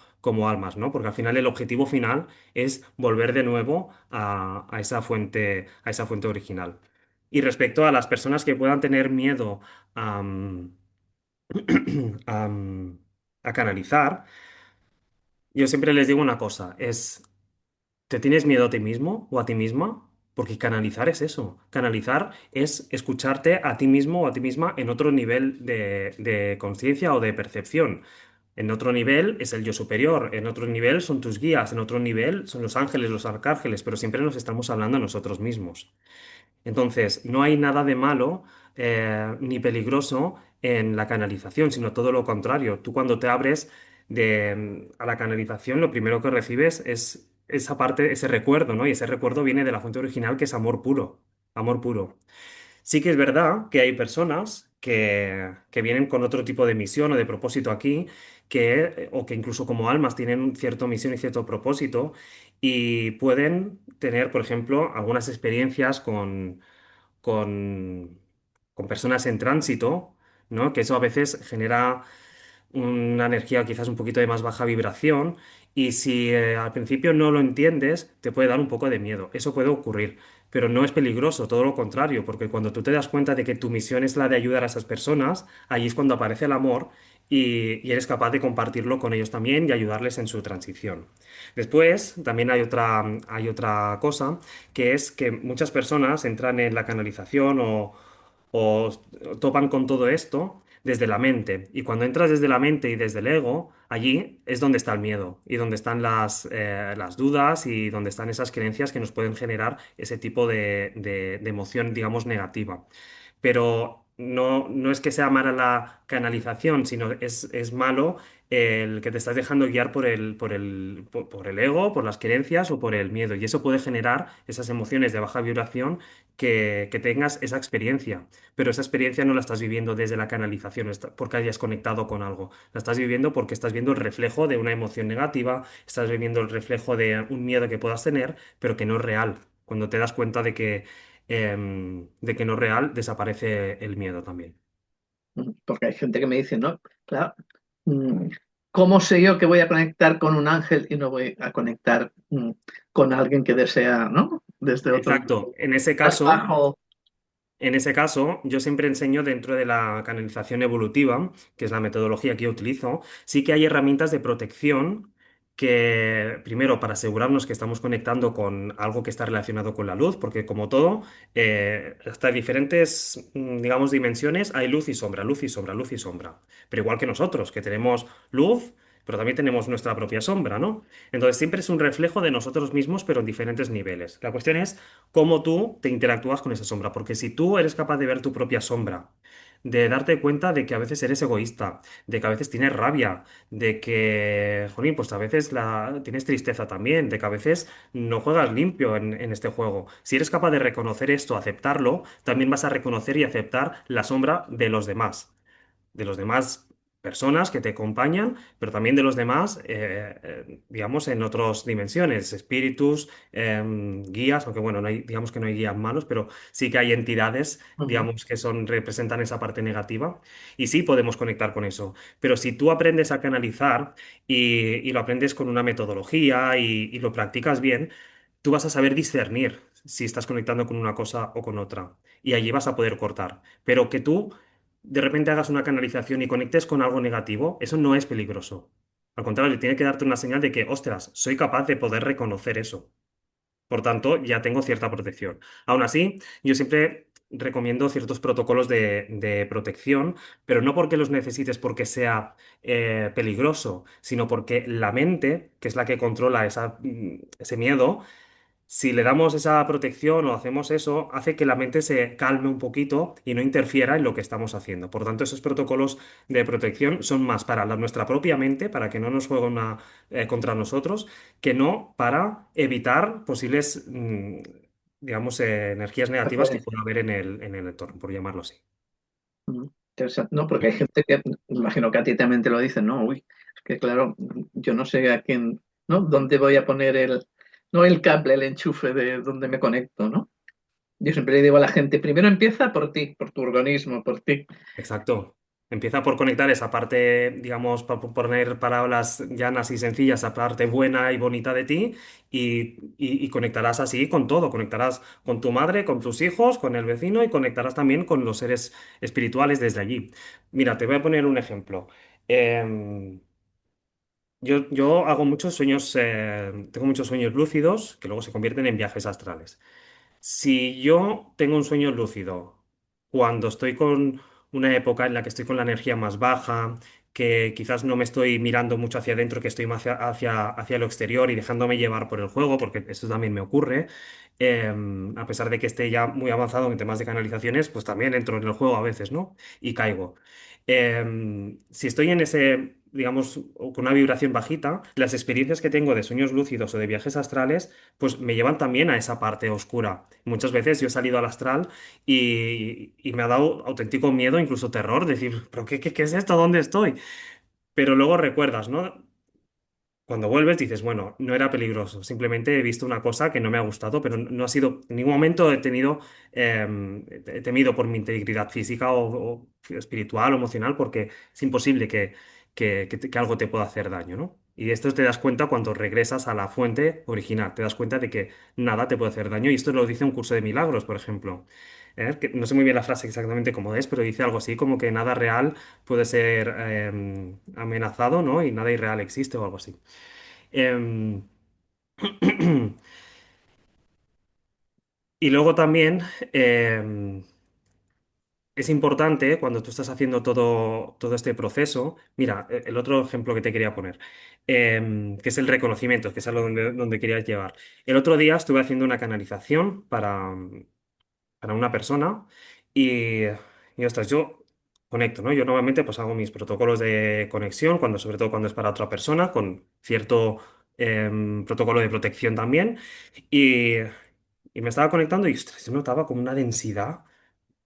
almas, ¿no? Porque al final el objetivo final es volver de nuevo a esa fuente original. Y respecto a las personas que puedan tener miedo a, a a canalizar, yo siempre les digo una cosa, ¿te tienes miedo a ti mismo o a ti misma? Porque canalizar es eso. Canalizar es escucharte a ti mismo o a ti misma en otro nivel de conciencia o de percepción. En otro nivel es el yo superior, en otro nivel son tus guías, en otro nivel son los ángeles, los arcángeles, pero siempre nos estamos hablando a nosotros mismos. Entonces, no hay nada de malo ni peligroso en la canalización, sino todo lo contrario. Tú cuando te abres a la canalización, lo primero que recibes es esa parte, ese recuerdo, ¿no? Y ese recuerdo viene de la fuente original, que es amor puro. Amor puro. Sí que es verdad que hay personas que vienen con otro tipo de misión o de propósito aquí, o que incluso como almas tienen cierta misión y cierto propósito, y pueden tener, por ejemplo, algunas experiencias con, con personas en tránsito, ¿no? Que eso a veces genera una energía quizás un poquito de más baja vibración y si al principio no lo entiendes, te puede dar un poco de miedo. Eso puede ocurrir, pero no es peligroso, todo lo contrario, porque cuando tú te das cuenta de que tu misión es la de ayudar a esas personas, ahí es cuando aparece el amor y eres capaz de compartirlo con ellos también y ayudarles en su transición. Después, también hay otra cosa, que es que muchas personas entran en la canalización o topan con todo esto desde la mente. Y cuando entras desde la mente y desde el ego, allí es donde está el miedo y donde están las dudas y donde están esas creencias que nos pueden generar ese tipo de emoción, digamos, negativa. Pero no es que sea mala la canalización, sino es malo el que te estás dejando guiar por el ego, por las creencias o por el miedo. Y eso puede generar esas emociones de baja vibración que tengas esa experiencia. Pero esa experiencia no la estás viviendo desde la canalización, porque hayas conectado con algo. La estás viviendo porque estás viendo el reflejo de una emoción negativa, estás viviendo el reflejo de un miedo que puedas tener, pero que no es real. Cuando te das cuenta de que no es real, desaparece el miedo también. Porque hay gente que me dice, no, claro, ¿cómo sé yo que voy a conectar con un ángel y no voy a conectar con alguien que desea, ¿no? Desde otro Exacto. más bajo. En ese caso, yo siempre enseño dentro de la canalización evolutiva, que es la metodología que yo utilizo, sí que hay herramientas de protección que, primero, para asegurarnos que estamos conectando con algo que está relacionado con la luz, porque como todo, hasta diferentes, digamos, dimensiones hay luz y sombra, luz y sombra, luz y sombra. Pero igual que nosotros, que tenemos luz, pero también tenemos nuestra propia sombra, ¿no? Entonces siempre es un reflejo de nosotros mismos, pero en diferentes niveles. La cuestión es cómo tú te interactúas con esa sombra, porque si tú eres capaz de ver tu propia sombra, de darte cuenta de que a veces eres egoísta, de que a veces tienes rabia, de que, jolín, pues a veces tienes tristeza también, de que a veces no juegas limpio en este juego. Si eres capaz de reconocer esto, aceptarlo, también vas a reconocer y aceptar la sombra de los demás personas que te acompañan, pero también de los demás, digamos, en otras dimensiones, espíritus, guías, aunque bueno, digamos que no hay guías malos, pero sí que hay entidades, Ujú. digamos, que representan esa parte negativa y sí podemos conectar con eso. Pero si tú aprendes a canalizar y lo aprendes con una metodología y lo practicas bien, tú vas a saber discernir si estás conectando con una cosa o con otra. Y allí vas a poder cortar. Pero que tú de repente hagas una canalización y conectes con algo negativo, eso no es peligroso. Al contrario, tiene que darte una señal de que, ostras, soy capaz de poder reconocer eso. Por tanto, ya tengo cierta protección. Aún así, yo siempre recomiendo ciertos protocolos de protección, pero no porque los necesites porque sea peligroso, sino porque la mente, que es la que controla ese miedo, si le damos esa protección o hacemos eso, hace que la mente se calme un poquito y no interfiera en lo que estamos haciendo. Por tanto, esos protocolos de protección son más para nuestra propia mente, para que no nos juegue contra nosotros, que no para evitar posibles, digamos, energías negativas que pueda haber en el entorno, por llamarlo así. Interesante. No, porque hay gente que, me imagino que a ti también te lo dicen, ¿no? Uy, es que claro, yo no sé a quién, ¿no? ¿Dónde voy a poner no el cable, el enchufe de donde me conecto, ¿no? Yo siempre le digo a la gente, primero empieza por ti, por tu organismo, por ti. Exacto. Empieza por conectar esa parte, digamos, por poner palabras llanas y sencillas, esa parte buena y bonita de ti y conectarás así con todo. Conectarás con tu madre, con tus hijos, con el vecino y conectarás también con los seres espirituales desde allí. Mira, te voy a poner un ejemplo. Em, yo hago muchos sueños, tengo muchos sueños lúcidos que luego se convierten en viajes astrales. Si yo tengo un sueño lúcido cuando estoy con una época en la que estoy con la energía más baja, que quizás no me estoy mirando mucho hacia adentro, que estoy más hacia lo exterior y dejándome llevar por el juego, porque esto también me ocurre, a pesar de que esté ya muy avanzado en temas de canalizaciones, pues también entro en el juego a veces, ¿no? Y caigo. Si estoy en ese, digamos, con una vibración bajita, las experiencias que tengo de sueños lúcidos o de viajes astrales, pues me llevan también a esa parte oscura. Muchas veces yo he salido al astral y me ha dado auténtico miedo, incluso terror, decir, ¿pero qué es esto? ¿Dónde estoy? Pero luego recuerdas, ¿no? Cuando vuelves dices, bueno, no era peligroso, simplemente he visto una cosa que no me ha gustado, pero no ha sido, en ningún momento he temido por mi integridad física o espiritual o emocional, porque es imposible que algo te pueda hacer daño, ¿no? Y esto te das cuenta cuando regresas a la fuente original, te das cuenta de que nada te puede hacer daño, y esto lo dice un curso de milagros, por ejemplo. Que no sé muy bien la frase exactamente cómo es, pero dice algo así como que nada real puede ser amenazado, ¿no? Y nada irreal existe o algo así. Em, y luego también es importante cuando tú estás haciendo todo este proceso. Mira, el otro ejemplo que te quería poner, que es el reconocimiento, que es algo donde querías llevar. El otro día estuve haciendo una canalización para una persona y ostras, yo conecto, ¿no? Yo normalmente pues hago mis protocolos de conexión, sobre todo cuando es para otra persona, con cierto protocolo de protección también. Y, y me estaba conectando y ostras, yo notaba como una densidad,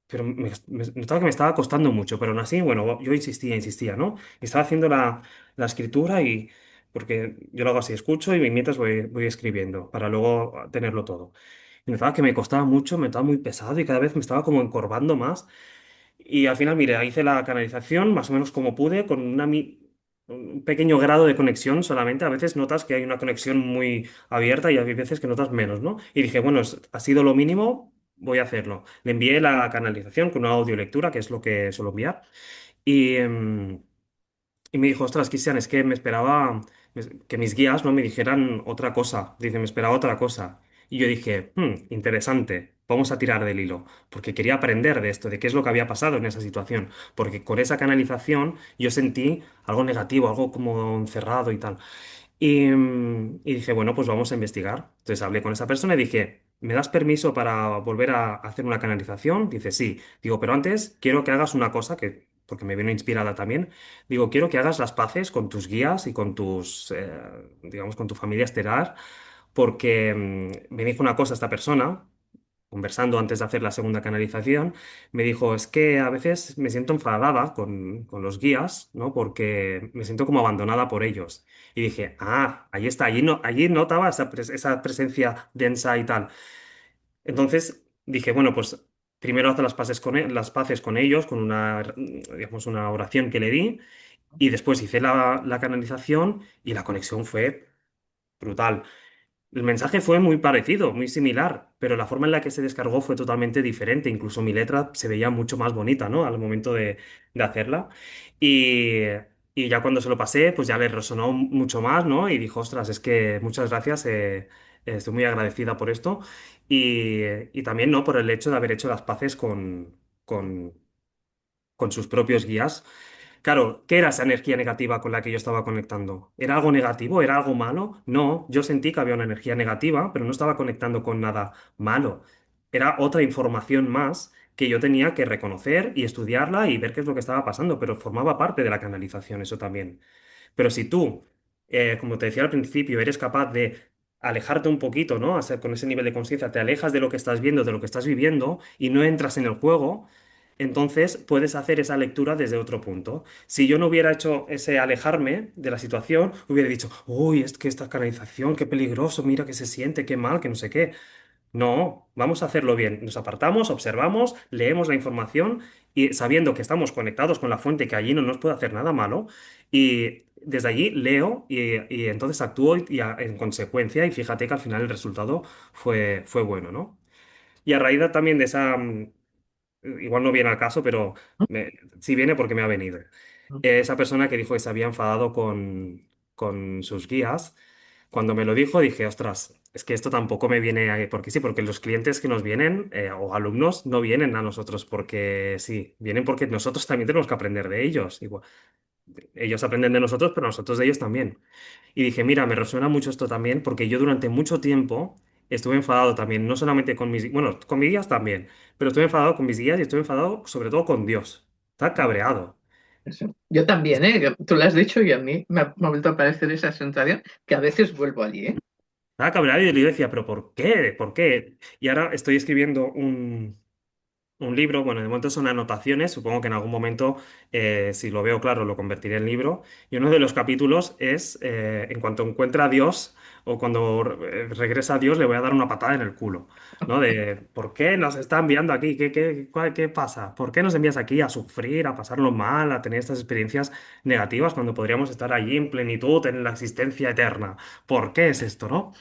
pero notaba que me estaba costando mucho, pero aún así, bueno, yo insistía, ¿no? Y estaba haciendo la escritura y... Porque yo lo hago así, escucho y mientras voy escribiendo para luego tenerlo todo. Y notaba que me costaba mucho, me estaba muy pesado y cada vez me estaba como encorvando más. Y al final, mire, hice la canalización más o menos como pude, con un pequeño grado de conexión solamente. A veces notas que hay una conexión muy abierta y hay veces que notas menos, ¿no? Y dije, bueno, ha sido lo mínimo, voy a hacerlo. Le envié la canalización con una audiolectura, que es lo que suelo enviar. Y, y me dijo, ostras, Cristian, es que me esperaba que mis guías no me dijeran otra cosa. Dice, me esperaba otra cosa. Y yo dije, interesante, vamos a tirar del hilo, porque quería aprender de esto, de qué es lo que había pasado en esa situación, porque con esa canalización yo sentí algo negativo, algo como encerrado y tal. Y dije, bueno, pues vamos a investigar. Entonces hablé con esa persona y dije, ¿me das permiso para volver a hacer una canalización? Dice, sí. Digo, pero antes quiero que hagas una cosa que, porque me vino inspirada también. Digo, quiero que hagas las paces con tus guías y con tus, digamos, con tu familia estelar, porque me dijo una cosa esta persona conversando antes de hacer la segunda canalización, me dijo, es que a veces me siento enfadada con los guías, ¿no? Porque me siento como abandonada por ellos. Y dije, ah, ahí está, allí, no, allí notaba esa presencia densa y tal. Entonces dije, bueno, pues primero haz las paces las paces con ellos, con una, digamos, una oración que le di, y después hice la canalización y la conexión fue brutal. El mensaje fue muy parecido, muy similar, pero la forma en la que se descargó fue totalmente diferente. Incluso mi letra se veía mucho más bonita, ¿no? Al momento de hacerla. Y, y ya cuando se lo pasé, pues ya le resonó mucho más, ¿no? Y dijo, ostras, es que muchas gracias, estoy muy agradecida por esto. Y también, ¿no? Por el hecho de haber hecho las paces con, con sus propios guías. Claro, ¿qué era esa energía negativa con la que yo estaba conectando? ¿Era algo negativo? ¿Era algo malo? No, yo sentí que había una energía negativa, pero no estaba conectando con nada malo. Era otra información más que yo tenía que reconocer y estudiarla y ver qué es lo que estaba pasando, pero formaba parte de la canalización, eso también. Pero si tú, como te decía al principio, eres capaz de alejarte un poquito, ¿no? Con ese nivel de conciencia, te alejas de lo que estás viendo, de lo que estás viviendo y no entras en el juego, entonces puedes hacer esa lectura desde otro punto. Si yo no hubiera hecho ese alejarme de la situación, hubiera dicho, uy, es que esta canalización, qué peligroso, mira que se siente, qué mal, que no sé qué. No, vamos a hacerlo bien. Nos apartamos, observamos, leemos la información y sabiendo que estamos conectados con la fuente, que allí no nos puede hacer nada malo, y desde allí leo y entonces actúo en consecuencia y fíjate que al final el resultado fue bueno, ¿no? Y a raíz también de esa, igual no viene al caso, pero sí viene porque me ha venido. Esa persona que dijo que se había enfadado con sus guías, cuando me lo dijo dije, ostras, es que esto tampoco me viene, porque sí, porque los clientes que nos vienen o alumnos no vienen a nosotros porque sí, vienen porque nosotros también tenemos que aprender de ellos. Igual, ellos aprenden de nosotros, pero nosotros de ellos también. Y dije, mira, me resuena mucho esto también porque yo durante mucho tiempo estuve enfadado también, no solamente con mis, bueno, con mis guías también, pero estuve enfadado con mis guías y estuve enfadado sobre todo con Dios. Está cabreado. Eso. Yo también, ¿eh? Tú lo has dicho y a mí me ha vuelto a aparecer esa sensación que a veces vuelvo allí, ¿eh? Estaba cabreado y yo decía, pero ¿por qué? ¿Por qué? Y ahora estoy escribiendo un libro, bueno, de momento son anotaciones, supongo que en algún momento, si lo veo claro, lo convertiré en libro. Y uno de los capítulos es, en cuanto encuentra a Dios o cuando regresa a Dios, le voy a dar una patada en el culo, ¿no? De, ¿por qué nos está enviando aquí? ¿Qué pasa? ¿Por qué nos envías aquí a sufrir, a pasarlo mal, a tener estas experiencias negativas cuando podríamos estar allí en plenitud, en la existencia eterna? ¿Por qué es esto, no?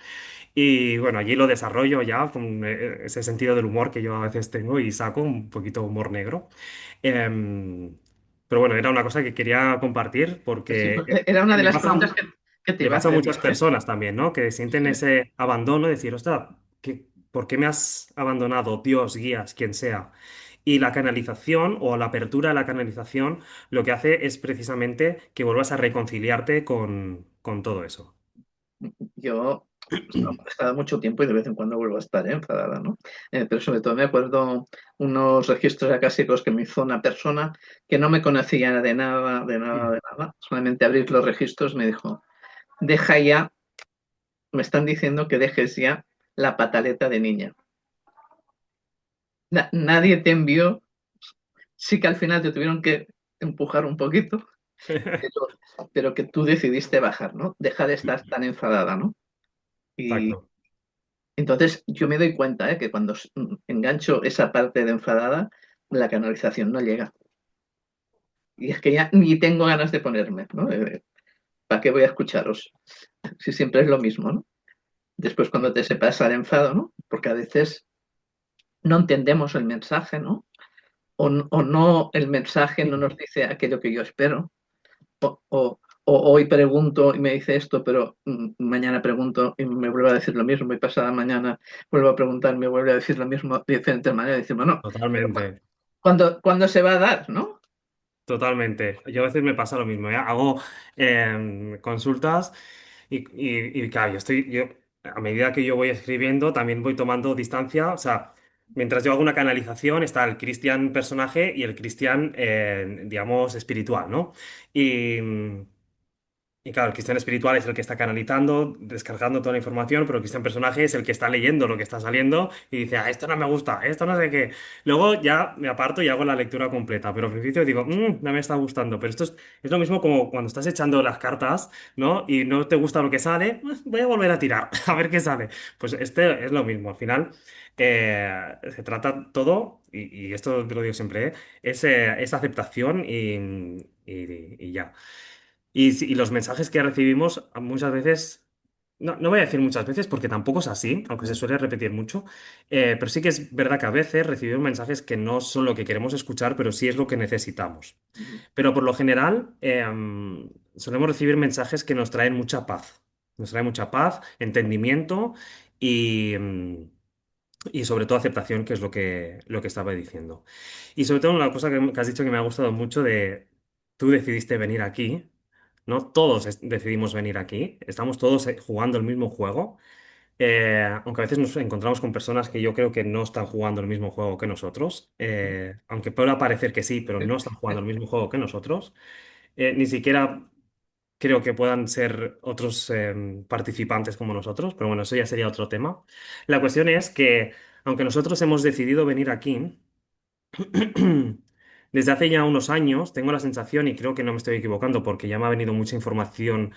Y bueno, allí lo desarrollo ya con ese sentido del humor que yo a veces tengo y saco un poquito humor negro. Em, pero bueno, era una cosa que quería compartir Sí, porque porque era una de le las pasa, preguntas que te le iba a pasa a hacer, muchas ¿eh? personas también, ¿no? Que sienten Sí. ese abandono, de decir, ostras, ¿por qué me has abandonado? Dios, guías, quien sea. Y la canalización o la apertura de la canalización lo que hace es precisamente que vuelvas a reconciliarte con todo eso. Yo he estado mucho tiempo y de vez en cuando vuelvo a estar enfadada, ¿no? Pero sobre todo me acuerdo unos registros acásicos que me hizo una persona que no me conocía de nada, de nada, de nada. Solamente abrir los registros me dijo, deja ya, me están diciendo que dejes ya la pataleta de niña. Nadie te envió, sí que al final te tuvieron que empujar un poquito, pero que tú decidiste bajar, ¿no? Deja de estar tan enfadada, ¿no? Y Exacto. entonces yo me doy cuenta, que cuando engancho esa parte de enfadada, la canalización no llega. Y es que ya ni tengo ganas de ponerme, ¿no? ¿para qué voy a escucharos? Si siempre es lo mismo, ¿no? Después cuando te se pasa el enfado, ¿no? Porque a veces no entendemos el mensaje, ¿no? O no, el mensaje no nos dice aquello que yo espero. O hoy pregunto y me dice esto, pero mañana pregunto y me vuelve a decir lo mismo, y pasada mañana vuelvo a preguntar, me vuelve a decir lo mismo de diferentes maneras. Decimos, no, pero Totalmente. ¿cuándo se va a dar, no? Totalmente. Yo a veces me pasa lo mismo, ¿eh? Hago consultas y claro, a medida que yo voy escribiendo, también voy tomando distancia. O sea, mientras yo hago una canalización, está el Cristian personaje y el Cristian, digamos, espiritual, ¿no? Y, y claro, el cristiano espiritual es el que está canalizando, descargando toda la información, pero el cristiano personaje es el que está leyendo lo que está saliendo y dice, ah, esto no me gusta, esto no sé qué. Luego ya me aparto y hago la lectura completa, pero al principio digo, no me está gustando". Pero esto es lo mismo como cuando estás echando las cartas, ¿no? Y no te gusta lo que sale, voy a volver a tirar, a ver qué sale. Pues este es lo mismo, al final se trata todo, y esto lo digo siempre, es aceptación y ya. Y los mensajes que recibimos muchas veces, no voy a decir muchas veces porque tampoco es así, aunque se suele repetir mucho, pero sí que es verdad que a veces recibimos mensajes que no son lo que queremos escuchar, pero sí es lo que necesitamos. Pero por lo general solemos recibir mensajes que nos traen mucha paz. Nos traen mucha paz, entendimiento y sobre todo aceptación, que es lo que estaba diciendo. Y sobre todo una cosa que has dicho que me ha gustado mucho de tú decidiste venir aquí, ¿no? Todos decidimos venir aquí, estamos todos jugando el mismo juego, aunque a veces nos encontramos con personas que yo creo que no están jugando el mismo juego que nosotros, aunque pueda parecer que sí, pero no están jugando el mismo juego que nosotros. Ni siquiera creo que puedan ser otros participantes como nosotros, pero bueno, eso ya sería otro tema. La cuestión es que, aunque nosotros hemos decidido venir aquí, desde hace ya unos años tengo la sensación, y creo que no me estoy equivocando porque ya me ha venido mucha información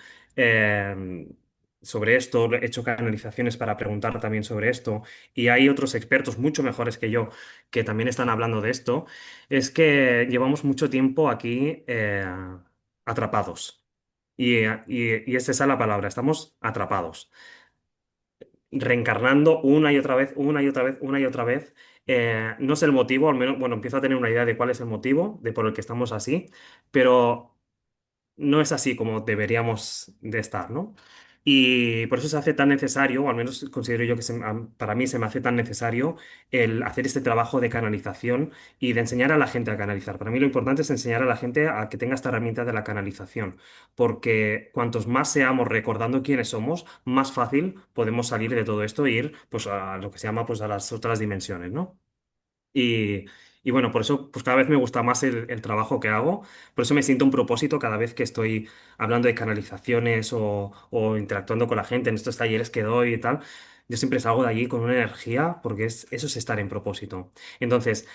sobre esto, he hecho canalizaciones para preguntar también sobre esto, y hay otros expertos mucho mejores que yo que también están hablando de esto, es que llevamos mucho tiempo aquí atrapados. Y es esa la palabra, estamos atrapados, reencarnando una y otra vez, una y otra vez, una y otra vez. No sé el motivo, al menos, bueno, empiezo a tener una idea de cuál es el motivo de por el que estamos así, pero no es así como deberíamos de estar, ¿no? Y por eso se hace tan necesario, o al menos considero yo que para mí se me hace tan necesario el hacer este trabajo de canalización y de enseñar a la gente a canalizar. Para mí lo importante es enseñar a la gente a que tenga esta herramienta de la canalización, porque cuantos más seamos recordando quiénes somos, más fácil podemos salir de todo esto e ir pues, a lo que se llama pues, a las otras dimensiones, ¿no? Y, y bueno, por eso pues cada vez me gusta más el trabajo que hago, por eso me siento un propósito cada vez que estoy hablando de canalizaciones o interactuando con la gente en estos talleres que doy y tal. Yo siempre salgo de allí con una energía porque eso es estar en propósito. Entonces,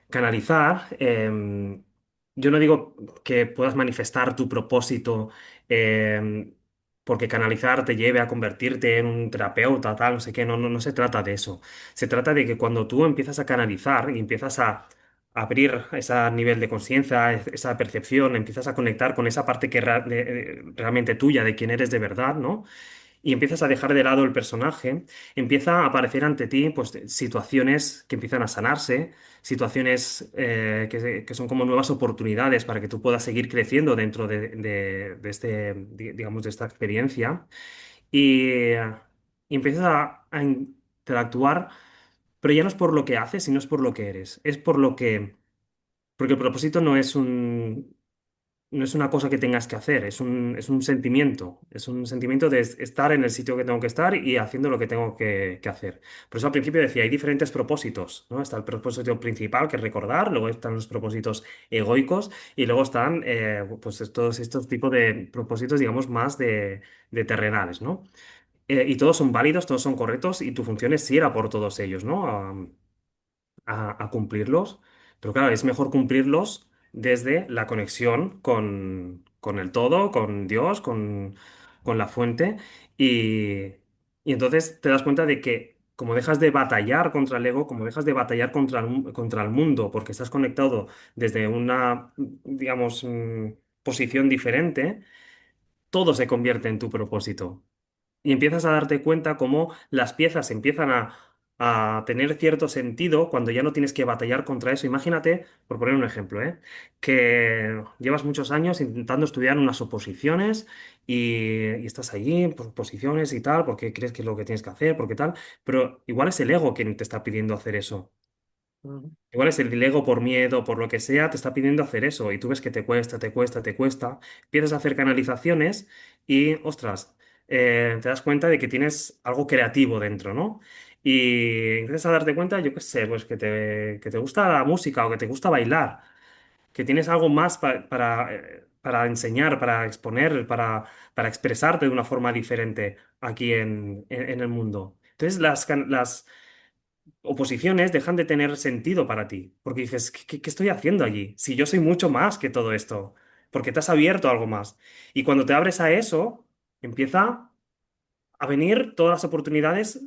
canalizar, yo no digo que puedas manifestar tu propósito porque canalizar te lleve a convertirte en un terapeuta, tal, no sé qué, no se trata de eso. Se trata de que cuando tú empiezas a canalizar y empiezas a abrir ese nivel de conciencia, esa percepción, empiezas a conectar con esa parte que realmente tuya, de quién eres de verdad, ¿no? Y empiezas a dejar de lado el personaje, empieza a aparecer ante ti pues, situaciones que empiezan a sanarse, situaciones que son como nuevas oportunidades para que tú puedas seguir creciendo dentro digamos, de esta experiencia. Y empiezas a interactuar, pero ya no es por lo que haces, sino es por lo que eres. Es por lo que... Porque el propósito no es una cosa que tengas que hacer, es un sentimiento. Es un sentimiento de estar en el sitio que tengo que estar y haciendo lo que tengo que hacer. Por eso al principio decía, hay diferentes propósitos, ¿no? Está el propósito principal, que es recordar, luego están los propósitos egoicos y luego están pues todos estos tipos de propósitos, digamos, más de terrenales, ¿no? Y todos son válidos, todos son correctos y tu función es ir a por todos ellos, ¿no? A cumplirlos, pero claro, es mejor cumplirlos desde la conexión con el todo, con Dios, con la fuente, y, y entonces te das cuenta de que como dejas de batallar contra el ego, como dejas de batallar contra el mundo, porque estás conectado desde una, digamos, posición diferente, todo se convierte en tu propósito. Y empiezas a darte cuenta cómo las piezas empiezan a tener cierto sentido cuando ya no tienes que batallar contra eso. Imagínate, por poner un ejemplo, que llevas muchos años intentando estudiar unas oposiciones y estás allí, por oposiciones y tal, porque crees que es lo que tienes que hacer, porque tal, pero igual es el ego quien te está pidiendo hacer eso. Mm. Igual es el ego por miedo, por lo que sea, te está pidiendo hacer eso y tú ves que te cuesta, te cuesta, te cuesta. Empiezas a hacer canalizaciones y, ostras, te das cuenta de que tienes algo creativo dentro, ¿no? Y empiezas a darte cuenta, yo qué sé, pues que te gusta la música o que te gusta bailar, que tienes algo más para enseñar, para exponer, para expresarte de una forma diferente aquí en el mundo. Entonces, las oposiciones dejan de tener sentido para ti, porque dices, ¿qué estoy haciendo allí? Si yo soy mucho más que todo esto, porque te has abierto a algo más. Y cuando te abres a eso, empieza a venir todas las oportunidades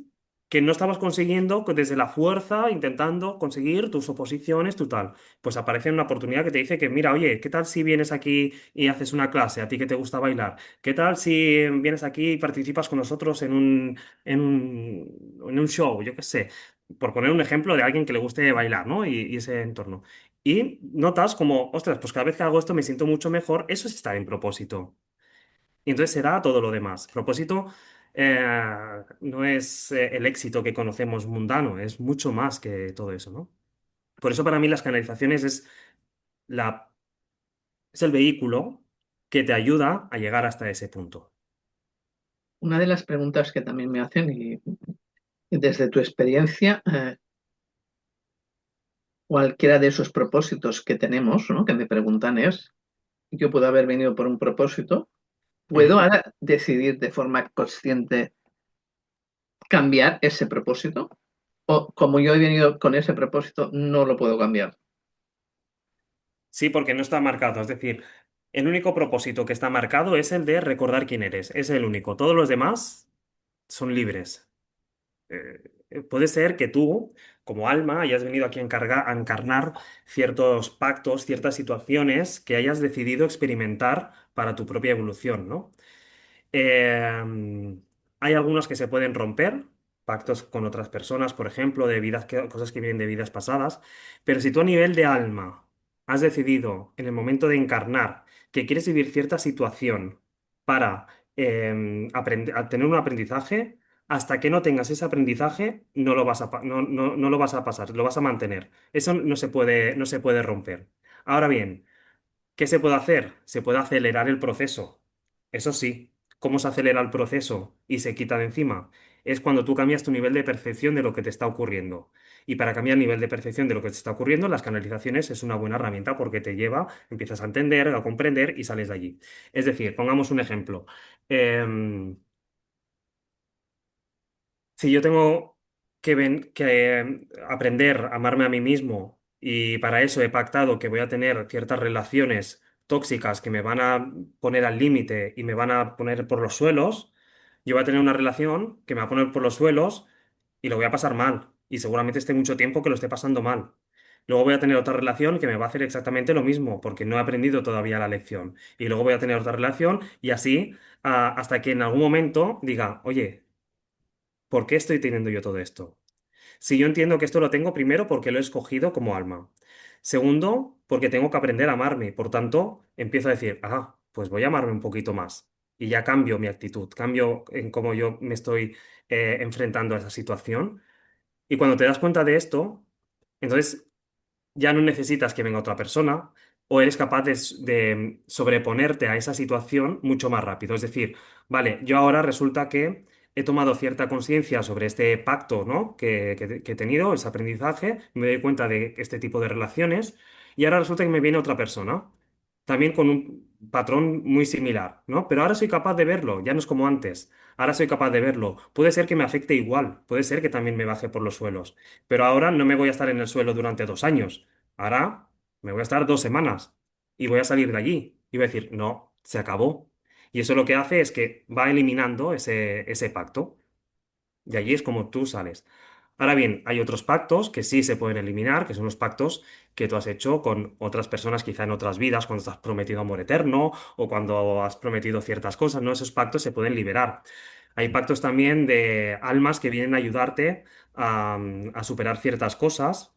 que no estabas consiguiendo desde la fuerza, intentando conseguir tus oposiciones, tu tal. Pues aparece una oportunidad que te dice que, mira, oye, ¿qué tal si vienes aquí y haces una clase, a ti que te gusta bailar? ¿Qué tal si vienes aquí y participas con nosotros en un show, yo qué sé? Por poner un ejemplo de alguien que le guste bailar, ¿no? Y ese entorno. Y notas como, ostras, pues cada vez que hago esto me siento mucho mejor. Eso es estar en propósito. Y entonces se da todo lo demás. Propósito no es el éxito que conocemos mundano, es mucho más que todo eso, ¿no? Por eso para mí las canalizaciones la, es el vehículo que te ayuda a llegar hasta ese punto. Una de las preguntas que también me hacen, y desde tu experiencia, cualquiera de esos propósitos que tenemos, ¿no? Que me preguntan es, yo puedo haber venido por un propósito, ¿puedo Ujú. ahora decidir de forma consciente cambiar ese propósito? ¿O como yo he venido con ese propósito, no lo puedo cambiar? Sí, porque no está marcado. Es decir, el único propósito que está marcado es el de recordar quién eres. Es el único. Todos los demás son libres. Puede ser que tú, como alma, hayas venido aquí a encarnar ciertos pactos, ciertas situaciones que hayas decidido experimentar para tu propia evolución, ¿no? Eh, Hay algunos que se pueden romper, pactos con otras personas, por ejemplo, de vidas cosas que vienen de vidas pasadas, pero si tú a nivel de alma has decidido en el momento de encarnar que quieres vivir cierta situación para a tener un aprendizaje, hasta que no tengas ese aprendizaje, no lo vas a, no lo vas a pasar, lo vas a mantener. Eso no se puede romper. Ahora bien, ¿qué se puede hacer? Se puede acelerar el proceso. Eso sí, ¿cómo se acelera el proceso y se quita de encima? Es cuando tú cambias tu nivel de percepción de lo que te está ocurriendo. Y para cambiar el nivel de percepción de lo que te está ocurriendo, las canalizaciones es una buena herramienta porque te lleva, empiezas a entender, a comprender y sales de allí. Es decir, pongamos un ejemplo. Em, si yo tengo que aprender a amarme a mí mismo y para eso he pactado que voy a tener ciertas relaciones tóxicas que me van a poner al límite y me van a poner por los suelos, yo voy a tener una relación que me va a poner por los suelos y lo voy a pasar mal. Y seguramente esté mucho tiempo que lo esté pasando mal. Luego voy a tener otra relación que me va a hacer exactamente lo mismo, porque no he aprendido todavía la lección. Y luego voy a tener otra relación y así hasta que en algún momento diga, oye, ¿por qué estoy teniendo yo todo esto? Si yo entiendo que esto lo tengo primero porque lo he escogido como alma. Segundo, porque tengo que aprender a amarme. Por tanto, empiezo a decir, pues voy a amarme un poquito más. Y ya cambio mi actitud, cambio en cómo yo me estoy enfrentando a esa situación. Y cuando te das cuenta de esto, entonces ya no necesitas que venga otra persona o eres capaz de sobreponerte a esa situación mucho más rápido. Es decir, vale, yo ahora resulta que he tomado cierta conciencia sobre este pacto, ¿no? que he tenido, ese aprendizaje, me doy cuenta de este tipo de relaciones y ahora resulta que me viene otra persona, también con un patrón muy similar, ¿no? Pero ahora soy capaz de verlo, ya no es como antes. Ahora soy capaz de verlo. Puede ser que me afecte igual, puede ser que también me baje por los suelos. Pero ahora no me voy a estar en el suelo durante 2 años. Ahora me voy a estar 2 semanas y voy a salir de allí. Y voy a decir, no, se acabó. Y eso lo que hace es que va eliminando ese pacto. Y allí es como tú sales. Ahora bien, hay otros pactos que sí se pueden eliminar, que son los pactos que tú has hecho con otras personas, quizá en otras vidas, cuando te has prometido amor eterno o cuando has prometido ciertas cosas, ¿no? Esos pactos se pueden liberar. Hay pactos también de almas que vienen a ayudarte a superar ciertas cosas,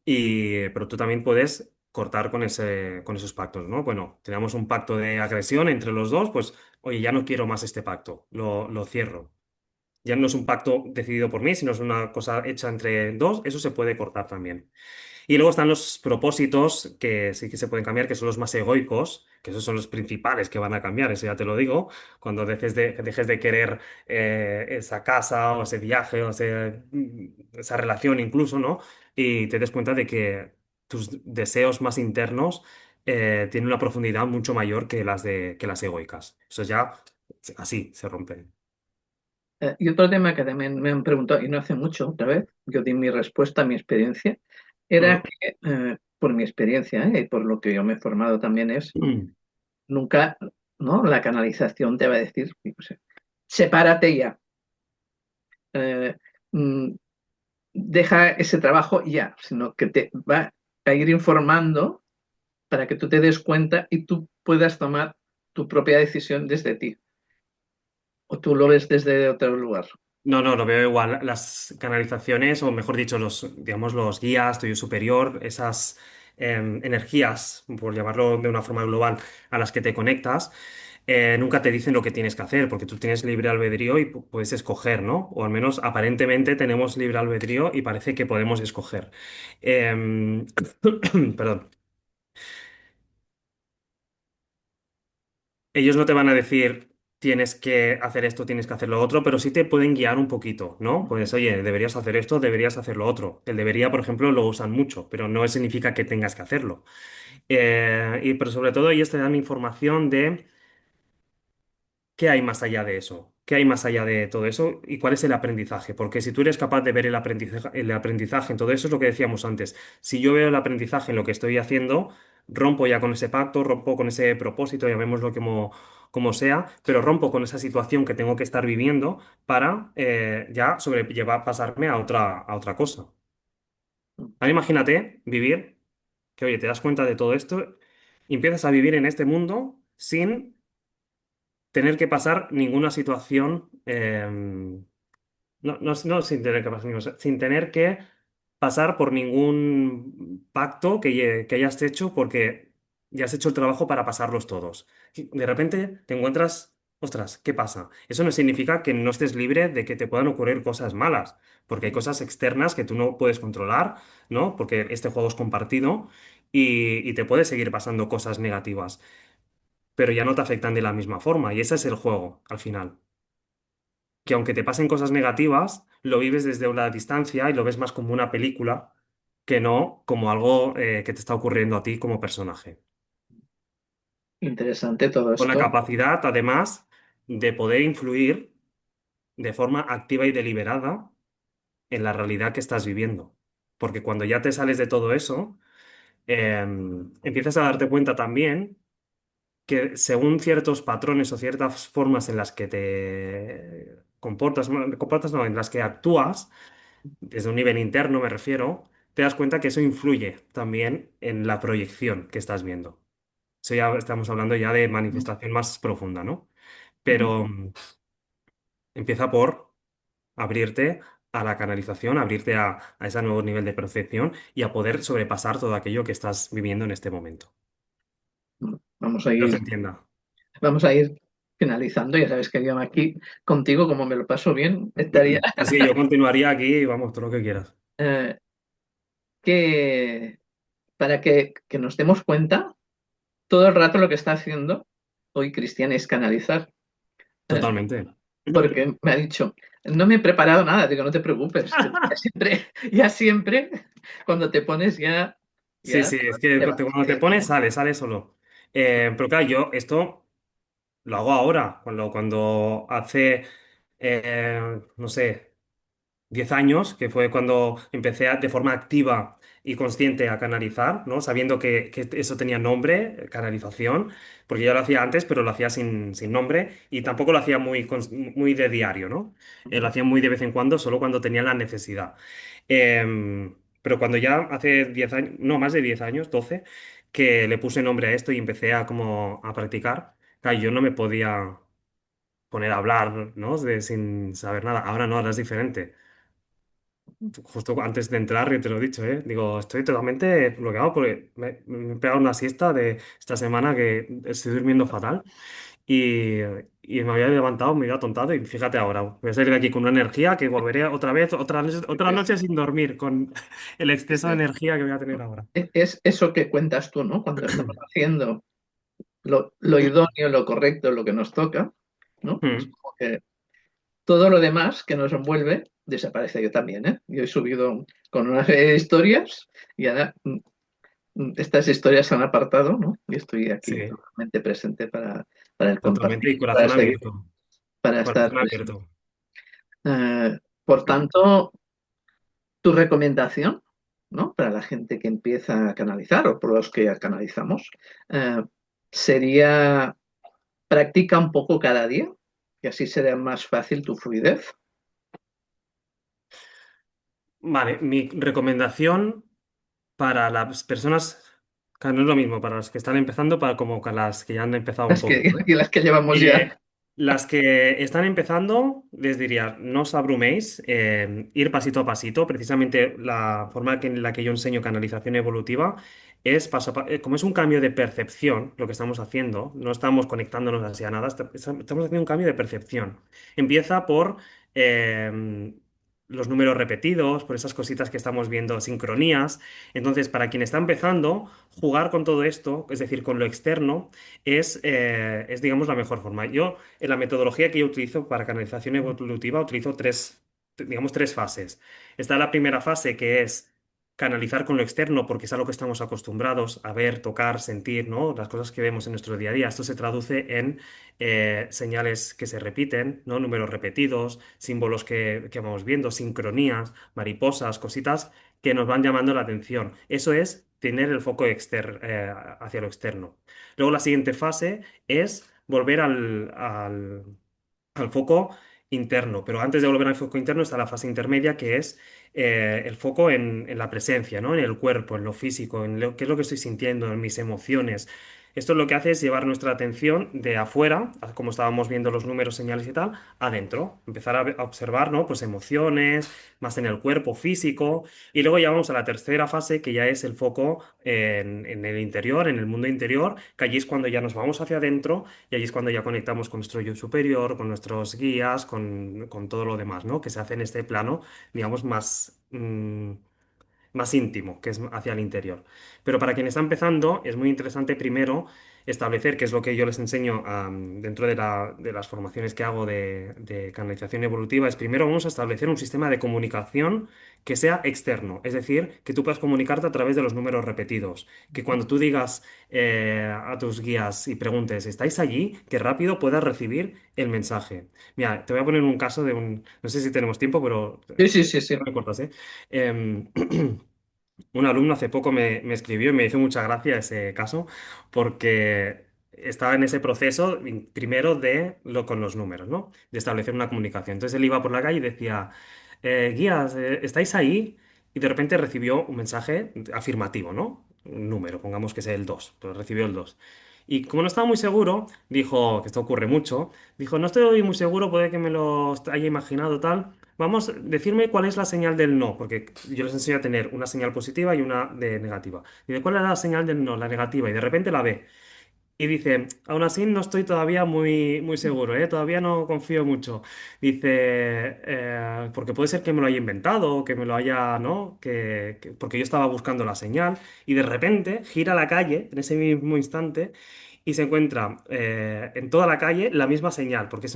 pero tú también puedes cortar con esos pactos, ¿no? Bueno, tenemos un pacto de agresión entre los dos, pues, oye, ya no quiero más este pacto, lo cierro. Ya no es un pacto decidido por mí, sino es una cosa hecha entre dos, eso se puede cortar también. Y luego están los propósitos que sí que se pueden cambiar, que son los más egoicos, que esos son los principales que van a cambiar, eso ya te lo digo. Cuando dejes de querer esa casa o ese viaje o esa relación incluso, ¿no? Y te des cuenta de que tus deseos más internos tienen una profundidad mucho mayor que que las egoicas. Eso ya así se rompen. Y otro tema que también me han preguntado, y no hace mucho, otra vez, yo di mi respuesta a mi experiencia, era Ujú. que, por mi experiencia, y por lo que yo me he formado también, es nunca, ¿no? La canalización te va a decir, yo qué sé, sepárate ya, eh, mm, deja ese trabajo ya, sino que te va a ir informando para que tú te des cuenta y tú puedas tomar tu propia decisión desde ti, o tú lo ves desde otro lugar. No, no, lo veo igual. Las canalizaciones, o mejor dicho, digamos, los guías, tu yo superior, esas energías, por llamarlo de una forma global, a las que te conectas, nunca te dicen lo que tienes que hacer, porque tú tienes libre albedrío y puedes escoger, ¿no? O al menos aparentemente tenemos libre albedrío y parece que podemos escoger. Em, Perdón. Ellos no te van a decir tienes que hacer esto, tienes que hacer lo otro, pero sí te pueden guiar un poquito, ¿no? Pues oye, deberías hacer esto, deberías hacer lo otro. El debería, por ejemplo, lo usan mucho, pero no significa que tengas que hacerlo. Pero sobre todo ellos te dan información de ¿qué hay más allá de eso? ¿Qué hay más allá de todo eso? ¿Y cuál es el aprendizaje? Porque si tú eres capaz de ver el aprendizaje en todo eso, es lo que decíamos antes. Si yo veo el aprendizaje en lo que estoy haciendo, rompo ya con ese pacto, rompo con ese propósito, llamémoslo como sea, pero rompo con esa situación que tengo que estar viviendo para ya sobrellevar, pasarme a otra cosa. Ahora imagínate vivir, que oye, te das cuenta de todo esto y empiezas a vivir en este mundo sin tener que pasar ninguna situación, no sin tener que pasar sin tener que pasar por ningún pacto que hayas hecho porque ya has hecho el trabajo para pasarlos todos. Y de repente te encuentras, ostras, ¿qué pasa? Eso no significa que no estés libre de que te puedan ocurrir cosas malas, porque hay cosas externas que tú no puedes controlar, ¿no? Porque este juego es compartido y te puede seguir pasando cosas negativas, pero ya no te afectan de la misma forma. Y ese es el juego, al final. Que aunque te pasen cosas negativas, lo vives desde una distancia y lo ves más como una película que no como algo que te está ocurriendo a ti como personaje. Interesante todo Con la esto. capacidad, además, de poder influir de forma activa y deliberada en la realidad que estás viviendo. Porque cuando ya te sales de todo eso, empiezas a darte cuenta también que según ciertos patrones o ciertas formas en las que te comportas no, en las que actúas, desde un nivel interno me refiero, te das cuenta que eso influye también en la proyección que estás viendo. Eso ya estamos hablando ya de manifestación más profunda, ¿no? Pero empieza por abrirte a la canalización, abrirte a ese nuevo nivel de percepción y a poder sobrepasar todo aquello que estás viviendo en este momento. Vamos a No se ir, entienda. vamos a ir finalizando. Ya sabes que yo aquí contigo, como me lo paso bien, estaría Así que yo continuaría aquí, vamos, todo lo que quieras. eh, que para que nos demos cuenta todo el rato lo que está haciendo hoy Cristian es canalizar. Eh, Totalmente. Porque me ha dicho, no me he preparado nada, digo, no te preocupes, ya siempre, cuando te pones Sí, ya sí, es que te va cuando te fluyendo, pones, ¿no? sale solo. Pero claro, yo esto lo hago ahora, cuando hace, no sé, 10 años, que fue cuando empecé de forma activa y consciente a canalizar, ¿no? Sabiendo que eso tenía nombre, canalización, porque ya lo hacía antes, pero lo hacía sin nombre y tampoco lo hacía muy de diario, ¿no? Lo hacía muy de vez en cuando, solo cuando tenía la necesidad. Pero cuando ya hace 10 años, no, más de 10 años, 12 que le puse nombre a esto y empecé a como a practicar, claro, yo no me podía poner a hablar, ¿no? Sin saber nada. Ahora no, ahora es diferente. Justo antes de entrar, yo te lo he dicho, ¿eh? Digo, estoy totalmente bloqueado porque me he pegado una siesta de esta semana que estoy durmiendo fatal y, y me había levantado, me había atontado y fíjate ahora, voy a salir de aquí con una energía que volveré otra vez, otra Es, noche sin dormir con el exceso de es- energía que voy a tener ahora. es eso que cuentas tú, ¿no? Cuando estamos haciendo lo idóneo, lo correcto, lo que nos toca, ¿no? Es Mm, como que todo lo demás que nos envuelve desaparece. Yo también, ¿eh? Yo he subido con una serie de historias y ahora estas historias se han apartado, ¿no? Y estoy aquí sí, totalmente presente para el totalmente compartir, y para corazón seguir, abierto, para estar corazón presente. abierto. Por tanto, tu recomendación, ¿no? Para la gente que empieza a canalizar o por los que canalizamos, eh, sería practica un poco cada día y así será más fácil tu fluidez. Vale, mi recomendación para las personas, claro, no es lo mismo para las que están empezando para como para las que ya han empezado un Las que, poquito, ¿eh? y las que llevamos ya. Las que están empezando, les diría, no os abruméis, ir pasito a pasito. Precisamente la forma en la que yo enseño canalización evolutiva es como es un cambio de percepción, lo que estamos haciendo, no estamos conectándonos hacia nada, estamos haciendo un cambio de percepción. Empieza por los números repetidos, por esas cositas que estamos viendo, sincronías. Entonces, para quien está empezando, jugar con todo esto, es decir, con lo externo, es digamos, la mejor forma. Yo en la metodología que yo utilizo para canalización evolutiva utilizo digamos, tres fases. Está la primera fase que es canalizar con lo externo porque es a lo que estamos acostumbrados a ver, tocar, sentir, ¿no? Las cosas que vemos en nuestro día a día. Esto se traduce en señales que se repiten, ¿no? Números repetidos, símbolos que vamos viendo, sincronías, mariposas, cositas que nos van llamando la atención. Eso es tener el foco hacia lo externo. Luego la siguiente fase es volver al foco interno, pero antes de volver al foco interno está la fase intermedia, que es el foco en la presencia, ¿no? En el cuerpo, en lo físico, en qué es lo que estoy sintiendo, en mis emociones. Esto lo que hace es llevar nuestra atención de afuera, como estábamos viendo los números, señales y tal, adentro. Empezar a observar, ¿no? Pues emociones, más en el cuerpo físico. Y luego ya vamos a la tercera fase, que ya es el foco en el interior, en el mundo interior, que allí es cuando ya nos vamos hacia adentro y allí es cuando ya conectamos con nuestro yo superior, con nuestros guías, con todo lo demás, ¿no? Que se hace en este plano, digamos, más íntimo, que es hacia el interior. Pero para quien está empezando, es muy interesante primero establecer, que es lo que yo les enseño dentro de las formaciones que hago de canalización evolutiva, es primero vamos a establecer un sistema de comunicación que sea externo, es decir, que tú puedas comunicarte a través de los números repetidos, que cuando tú digas a tus guías y preguntes, ¿estáis allí? Que rápido puedas recibir el mensaje. Mira, te voy a poner un caso no sé si tenemos tiempo, pero Sí, sí, sí, sí. no me cortas, ¿eh? Em, un alumno hace poco me escribió y me hizo mucha gracia ese caso porque estaba en ese proceso primero con los números, ¿no? De establecer una comunicación. Entonces él iba por la calle y decía, guías, ¿estáis ahí? Y de repente recibió un mensaje afirmativo, ¿no? Un número, pongamos que sea el 2 pero recibió el 2. Y como no estaba muy seguro, dijo, que esto ocurre mucho, dijo, no estoy muy seguro, puede que me lo haya imaginado tal. Vamos, decirme cuál es la señal del no, porque yo les enseño a tener una señal positiva y una de negativa. Y de cuál es la señal del no, la negativa, y de repente la ve. Y dice, aún así no estoy todavía muy seguro, ¿eh? Todavía no confío mucho. Dice, porque puede ser que me lo haya inventado, o que me lo haya, ¿no? Porque yo estaba buscando la señal y de repente gira a la calle en ese mismo instante y se encuentra en toda la calle la misma señal, porque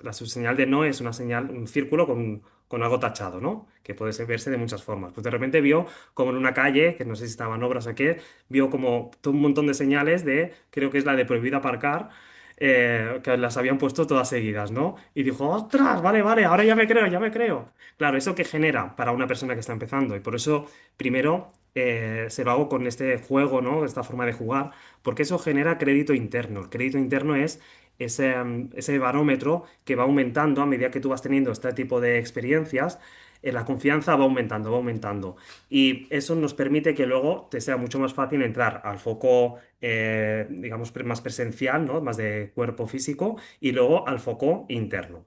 la subseñal de no es una señal, un círculo con algo tachado, ¿no? Que puede verse de muchas formas. Pues de repente vio como en una calle, que no sé si estaban obras o qué, vio como todo un montón de señales creo que es la de prohibido aparcar, que las habían puesto todas seguidas, ¿no? Y dijo, ostras, vale, vale, ahora ya me creo, ya me creo. Claro, ¿eso qué genera para una persona que está empezando? Y por eso, primero, se lo hago con este juego, ¿no? Esta forma de jugar, porque eso genera crédito interno. El crédito interno es ese barómetro que va aumentando a medida que tú vas teniendo este tipo de experiencias. La confianza va aumentando, va aumentando. Y eso nos permite que luego te sea mucho más fácil entrar al foco, digamos, más presencial, ¿no? Más de cuerpo físico, y luego al foco interno.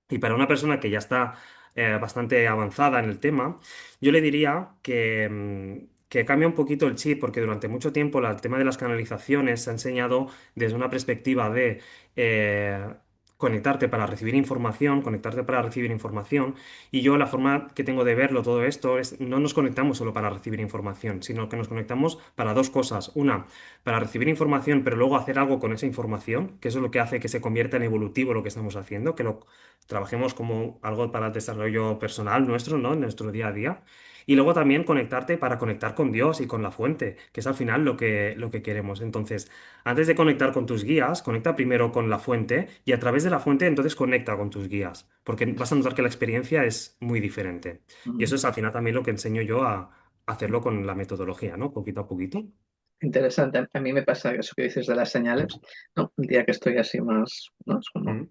Y para una persona que ya está bastante avanzada en el tema, yo le diría que cambie un poquito el chip, porque durante mucho tiempo el tema de las canalizaciones se ha enseñado desde una perspectiva de eh, conectarte para recibir información, y yo la forma que tengo de verlo todo esto es no nos conectamos solo para recibir información, sino que nos conectamos para dos cosas. Una, para recibir información, pero luego hacer algo con esa información, que eso es lo que hace que se convierta en evolutivo lo que estamos haciendo, que lo trabajemos como algo para el desarrollo personal nuestro, ¿no? En nuestro día a día. Y luego también conectarte para conectar con Dios y con la fuente, que es al final lo que queremos. Entonces, antes de conectar con tus guías, conecta primero con la fuente y a través de la fuente entonces conecta con tus guías, porque vas a notar que la experiencia es muy diferente. Y Mm, eso es al final también lo que enseño yo a hacerlo con la metodología, ¿no? Poquito a poquito. interesante. A mí me pasa eso que dices de las señales, ¿no? Un día que estoy así más, ¿no? Es como, Mm.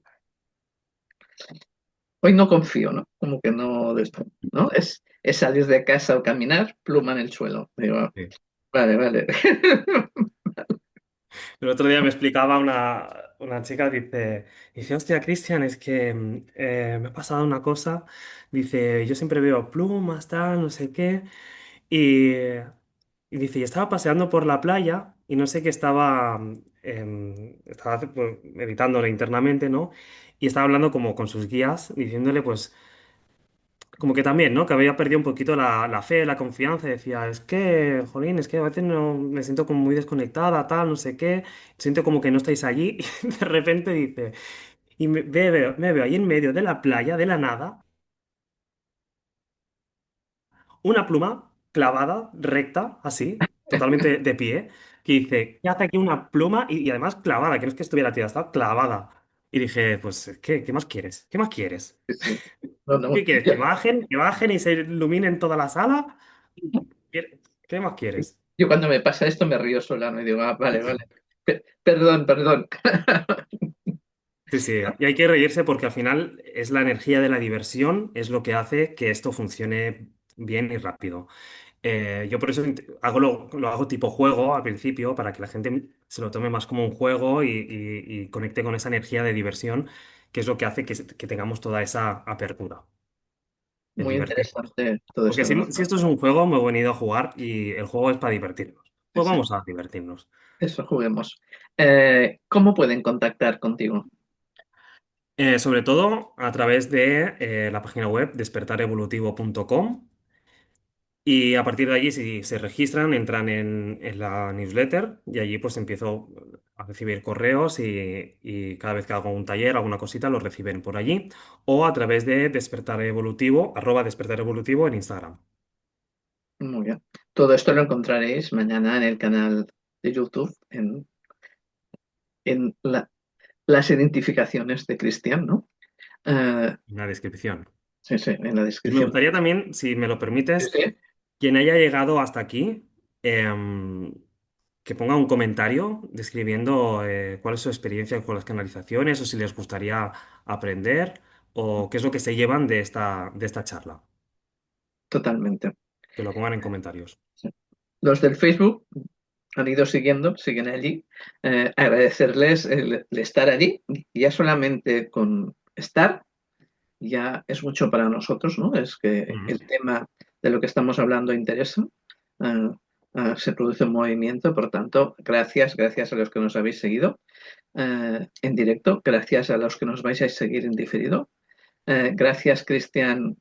hoy no confío, ¿no? Como que no, de esto, ¿no? Es salir de casa o caminar, pluma en el suelo. Digo, Sí. vale, vale. El otro día me explicaba una chica, dice, hostia, Cristian, es que me ha pasado una cosa. Dice, yo siempre veo plumas, tal, no sé qué. Y, y dice, y estaba paseando por la playa y no sé qué estaba, estaba pues, meditándolo internamente, ¿no? Y estaba hablando como con sus guías, diciéndole, pues, como que también, ¿no? Que había perdido un poquito la fe, la confianza. Y decía, es que, jolín, es que a veces no, me siento como muy desconectada, tal, no sé qué. Siento como que no estáis allí. Y de repente dice, y me veo ahí en medio de la playa, de la nada, una pluma clavada, recta, así, totalmente de pie, que dice, ¿qué hace aquí una pluma? Y además clavada, que no es que estuviera tirada, estaba clavada. Y dije, pues, ¿qué más quieres? ¿Qué más quieres? Sí, sí. No, no. ¿Qué quieres? ¿Que bajen y se iluminen toda la sala? ¿Qué más quieres? Yo cuando me pasa esto me río sola, ¿no? Y digo, ah, vale, vale. Perdón, perdón. Sí, sí, y hay que reírse porque al final es la energía de la diversión, es lo que hace que esto funcione bien y rápido. Yo por eso lo hago tipo juego al principio, para que la gente se lo tome más como un juego y conecte con esa energía de diversión, que es lo que hace que tengamos toda esa apertura, el Muy divertirnos. interesante todo Porque esto si, que nos si esto es un juego, me he venido a jugar y el juego es para divertirnos. Pues dice. vamos a divertirnos. Eso, juguemos. ¿Cómo pueden contactar contigo? Sobre todo a través de la página web despertarevolutivo.com. Y a partir de allí, si se registran, entran en la newsletter y allí pues empiezo a recibir correos y cada vez que hago un taller, alguna cosita, lo reciben por allí o a través de Despertar Evolutivo, @Despertar Evolutivo en Instagram. Muy bien. Todo esto lo encontraréis mañana en el canal de YouTube, en las identificaciones de Cristian, ¿no? Eh, En la descripción. sí, sí, en la Y me descripción. gustaría también, si me lo Sí, permites, sí. quien haya llegado hasta aquí, em, que ponga un comentario describiendo cuál es su experiencia con las canalizaciones o si les gustaría aprender o qué es lo que se llevan de esta charla. Totalmente. Que lo pongan en comentarios. Sí. Los del Facebook han ido siguiendo, siguen allí. Agradecerles el estar allí. Ya solamente con estar ya es mucho para nosotros, ¿no? Es que Ujú. el tema de lo que estamos hablando interesa. eh, Se produce un movimiento, por tanto, gracias, gracias a los que nos habéis seguido en directo, gracias a los que nos vais a seguir en diferido. Gracias, Cristian,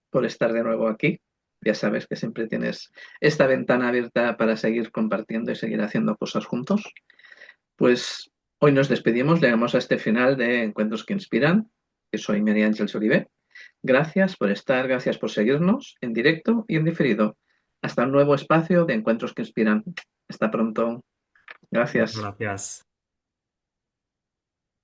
por estar de nuevo aquí. Ya sabes que siempre tienes esta ventana abierta para seguir compartiendo y seguir haciendo cosas juntos. Pues hoy nos despedimos, llegamos a este final de Encuentros que Inspiran, que soy María Ángel Oliver. Gracias por estar, gracias por seguirnos en directo y en diferido. Hasta un nuevo espacio de Encuentros que Inspiran. Hasta pronto. Muchas Gracias. gracias.